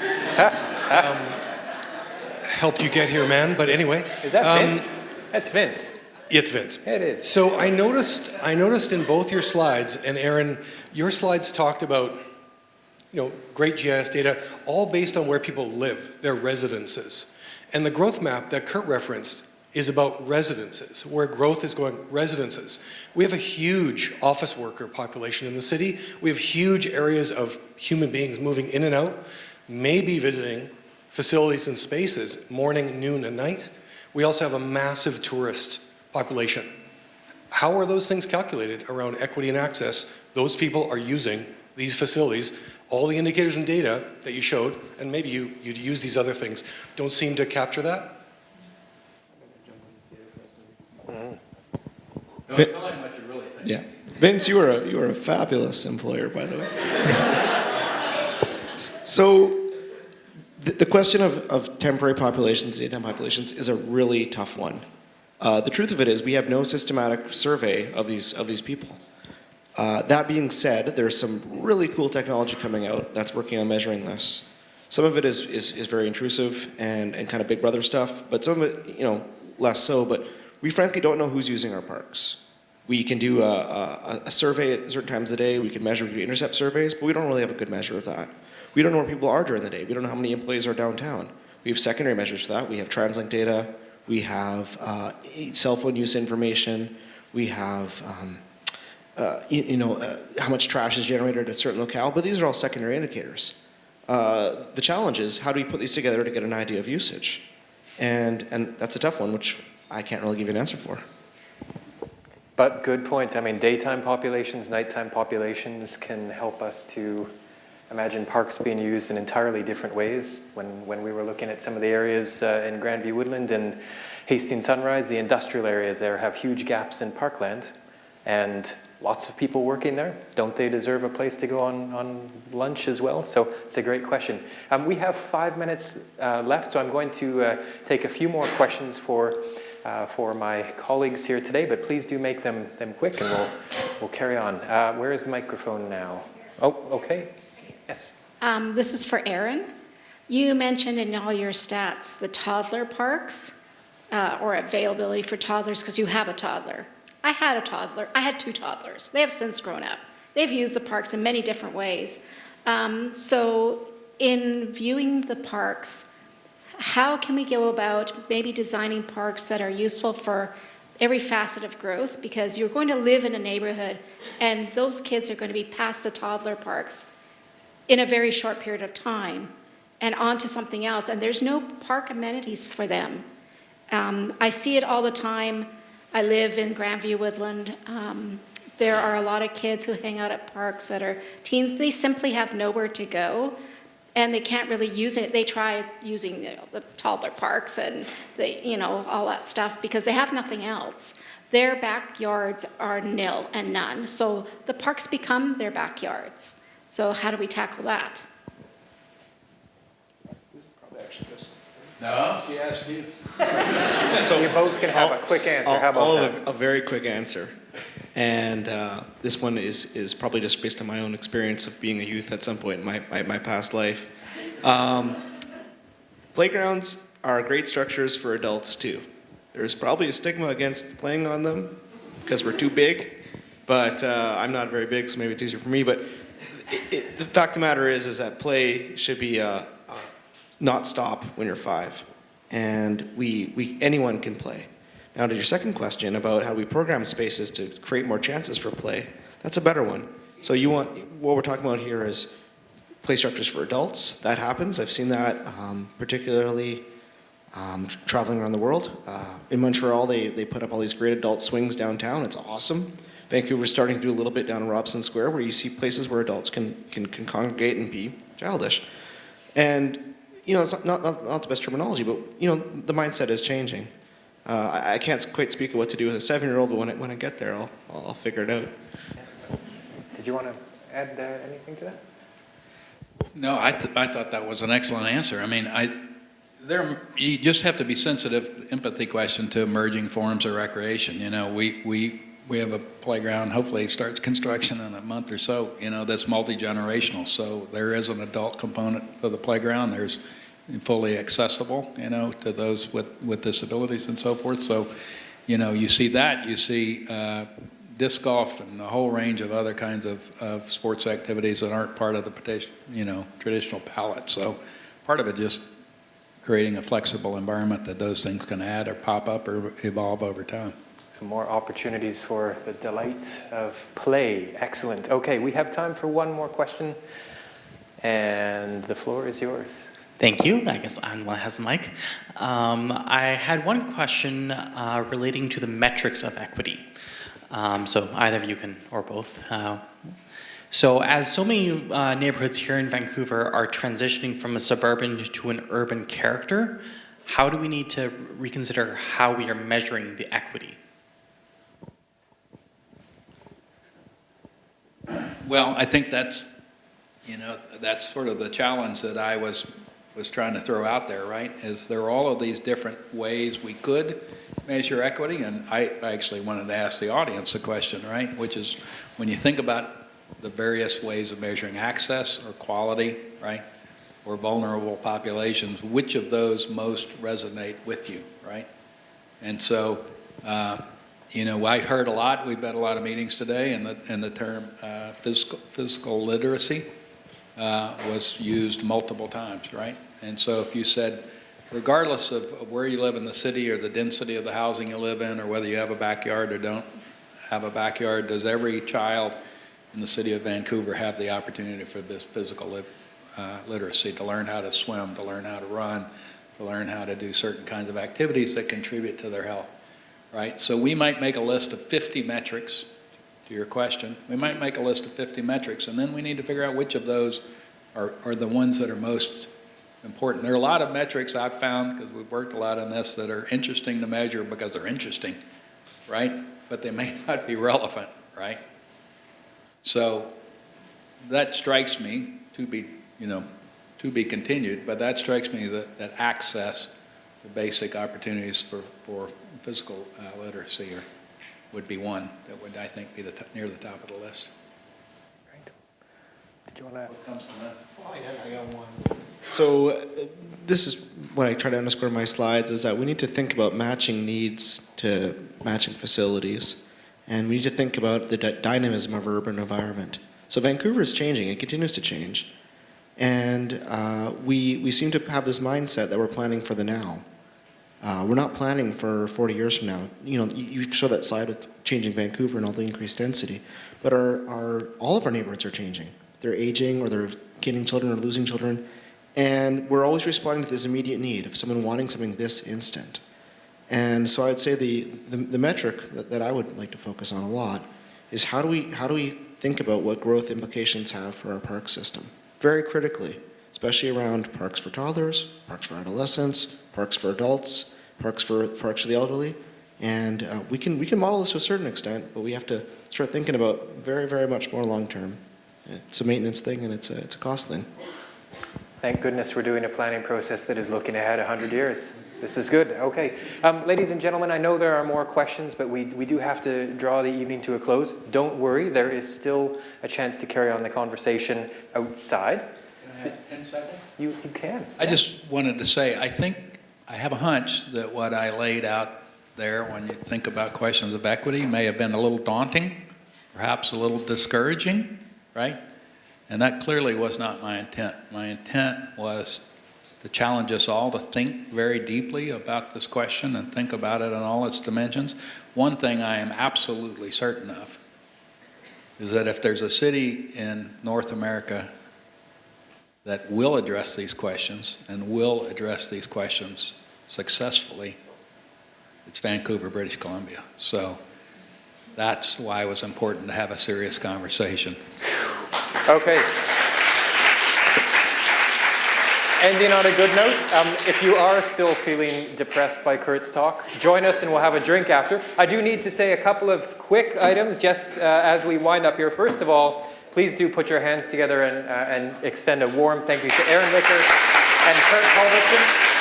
Speaker 9: Helped you get here, man. But anyway.
Speaker 1: Is that Vince? That's Vince.
Speaker 9: It's Vince.
Speaker 1: It is.
Speaker 9: So I noticed in both your slides, and Aaron, your slides talked about, great GIS data, all based on where people live, their residences. And the growth map that Kurt referenced is about residences, where growth is going, residences. We have a huge office worker population in the city. We have huge areas of human beings moving in and out, maybe visiting facilities and spaces morning, noon, and night. We also have a massive tourist population. How are those things calculated around equity and access? Those people are using these facilities. All the indicators and data that you showed, and maybe you'd use these other things, don't seem to capture that?
Speaker 2: Yeah. Vince, you were a fabulous employer, by the way. So the question of temporary populations, daytime populations, is a really tough one. The truth of it is we have no systematic survey of these people. That being said, there's some really cool technology coming out that's working on measuring this. Some of it is very intrusive and kind of Big Brother stuff, but some of it, less so. But we frankly don't know who's using our parks. We can do a survey at certain times of the day. We can measure, we can intercept surveys, but we don't really have a good measure of that. We don't know where people are during the day. We don't know how many employees are downtown. We have secondary measures for that. We have TransLink data. We have cell phone use information. We have how much trash is generated at a certain locale, but these are all secondary indicators. The challenge is, how do we put these together to get an idea of usage? And that's a tough one, which I can't really give you an answer for.
Speaker 1: But good point. I mean, daytime populations, nighttime populations can help us to imagine parks being used in entirely different ways. When we were looking at some of the areas in Grandview Woodland and Hastings Sunrise, the industrial areas there have huge gaps in parkland, and lots of people working there. Don't they deserve a place to go on lunch as well? So it's a great question. We have 5 minutes left, so I'm going to take a few more questions for my colleagues here today, but please do make them quick, and we'll carry on. Where is the microphone now? Oh, okay. Yes.
Speaker 3: This is for Aaron. You mentioned in all your stats the toddler parks or availability for toddlers because you have a toddler. I had a toddler. I had 2 toddlers. They have since grown up. They've used the parks in many different ways. So in viewing the parks, how can we go about maybe designing parks that are useful for every facet of growth? Because you're going to live in a neighborhood and those kids are going to be past the toddler parks in a very short period of time and on to something else. And there's no park amenities for them. I see it all the time. I live in Grandview Woodland. There are a lot of kids who hang out at parks that are teens. They simply have nowhere to go, and they can't really use it. They try using the toddler parks and all that stuff because they have nothing else. Their backyards are nil and none, so the parks become their backyards. So how do we tackle that?
Speaker 4: No, she asked you.
Speaker 1: So you both can have a quick answer. How about that?
Speaker 2: A very quick answer. And this one is probably just based on my own experience of being a youth at some point in my past life. Playgrounds are great structures for adults too. There's probably a stigma against playing on them because we're too big, but I'm not very big, so maybe it's easier for me. But the fact of the matter is that play should be not stop when you're 5, and anyone can play. Now to your second question about how we program spaces to create more chances for play, that's a better one. So what we're talking about here is play structures for adults. That happens. I've seen that particularly traveling around the world. In Montreal, they put up all these great adult swings downtown. It's awesome. Vancouver's starting to do a little bit down in Robson Square where you see places where adults can congregate and be childish. And it's not the best terminology, but the mindset is changing. I can't quite speak of what to do with a 7-year-old, but when I get there, I'll figure it out.
Speaker 1: Did you want to add anything to that?
Speaker 4: No, I thought that was an excellent answer. I mean, you just have to be sensitive, empathy question to emerging forms of recreation. We we have a playground, hopefully it starts construction in a month or so, that's multi-generational. So there is an adult component of the playground. There's fully accessible, to those with disabilities and so forth. So, you see that, you see disc golf and a whole range of other kinds of sports activities that aren't part of the, traditional palette. So part of it just creating a flexible environment that those things can add or pop up or evolve over time.
Speaker 1: Some more opportunities for the delight of play. Excellent. Okay, we have time for one more question, and the floor is yours.
Speaker 10: Thank you. I guess I'm the one that has the mic. I had one question relating to the metrics of equity. So either of you can, or both. So as so many neighborhoods here in Vancouver are transitioning from a suburban to an urban character, how do we need to reconsider how we are measuring the equity?
Speaker 4: Well, I think that's sort of the challenge that I was trying to throw out there, right? Is there are all of these different ways we could measure equity, and I actually wanted to ask the audience a question, right? Which is, when you think about the various ways of measuring access or quality, right? Or vulnerable populations, which of those most resonate with you, right? And so, I heard a lot, we've had a lot of meetings today, and the term physical literacy was used multiple times, right? And so if you said, regardless of where you live in the city or the density of the housing you live in, or whether you have a backyard or don't have a backyard, does every child in the city of Vancouver have the opportunity for this physical literacy, to learn how to swim, to learn how to run, to learn how to do certain kinds of activities that contribute to their health, right? So we might make a list of 50 metrics, to your question. We might make a list of 50 metrics, and then we need to figure out which of those are the ones that are most important. There are a lot of metrics I've found, because we've worked a lot on this, that are interesting to measure because they're interesting, right? But they may not be relevant, right? So that strikes me to be continued, but that strikes me that access to basic opportunities for physical literacy would be one that would, I think, be near the top of the list.
Speaker 1: Right. Did you want to?
Speaker 4: What comes to mind?
Speaker 2: Oh, yeah, I got one. So this is what I try to underscore in my slides, is that we need to think about matching needs to matching facilities. And we need to think about the dynamism of our urban environment. So Vancouver is changing, it continues to change. And we seem to have this mindset that we're planning for the now. We're not planning for 40 years from now. You show that slide with changing Vancouver and all the increased density. But all of our neighborhoods are changing. They're aging, or they're getting children or losing children. And we're always responding to this immediate need of someone wanting something this instant. And so I'd say the metric that I would like to focus on a lot is how do we think about what growth implications have for our park system? Very critically, especially around parks for toddlers, parks for adolescents, parks for adults, parks for the elderly. And we can model this to a certain extent, but we have to start thinking about very, very much more long term. It's a maintenance thing, and it's a cost thing.
Speaker 1: Thank goodness we're doing a planning process that is looking ahead 100 years. This is good. Okay. Ladies and gentlemen, I know there are more questions, but we do have to draw the evening to a close. Don't worry, there is still a chance to carry on the conversation outside.
Speaker 4: Can I have 10 seconds?
Speaker 1: You can.
Speaker 4: I just wanted to say, I have a hunch that what I laid out there, when you think about questions of equity, may have been a little daunting, perhaps a little discouraging, right? And that clearly was not my intent. My intent was to challenge us all to think very deeply about this question and think about it in all its dimensions. One thing I am absolutely certain of is that if there's a city in North America that will address these questions and will address these questions successfully, it's Vancouver, British Columbia. So that's why it was important to have a serious conversation.
Speaker 1: Okay. Ending on a good note, if you are still feeling depressed by Kurt's talk, join us and we'll have a drink after. I do need to say a couple of quick items just as we wind up here. First of all, please do put your hands together and extend a warm thank you to Aaron Licker and Kurt Culbertson.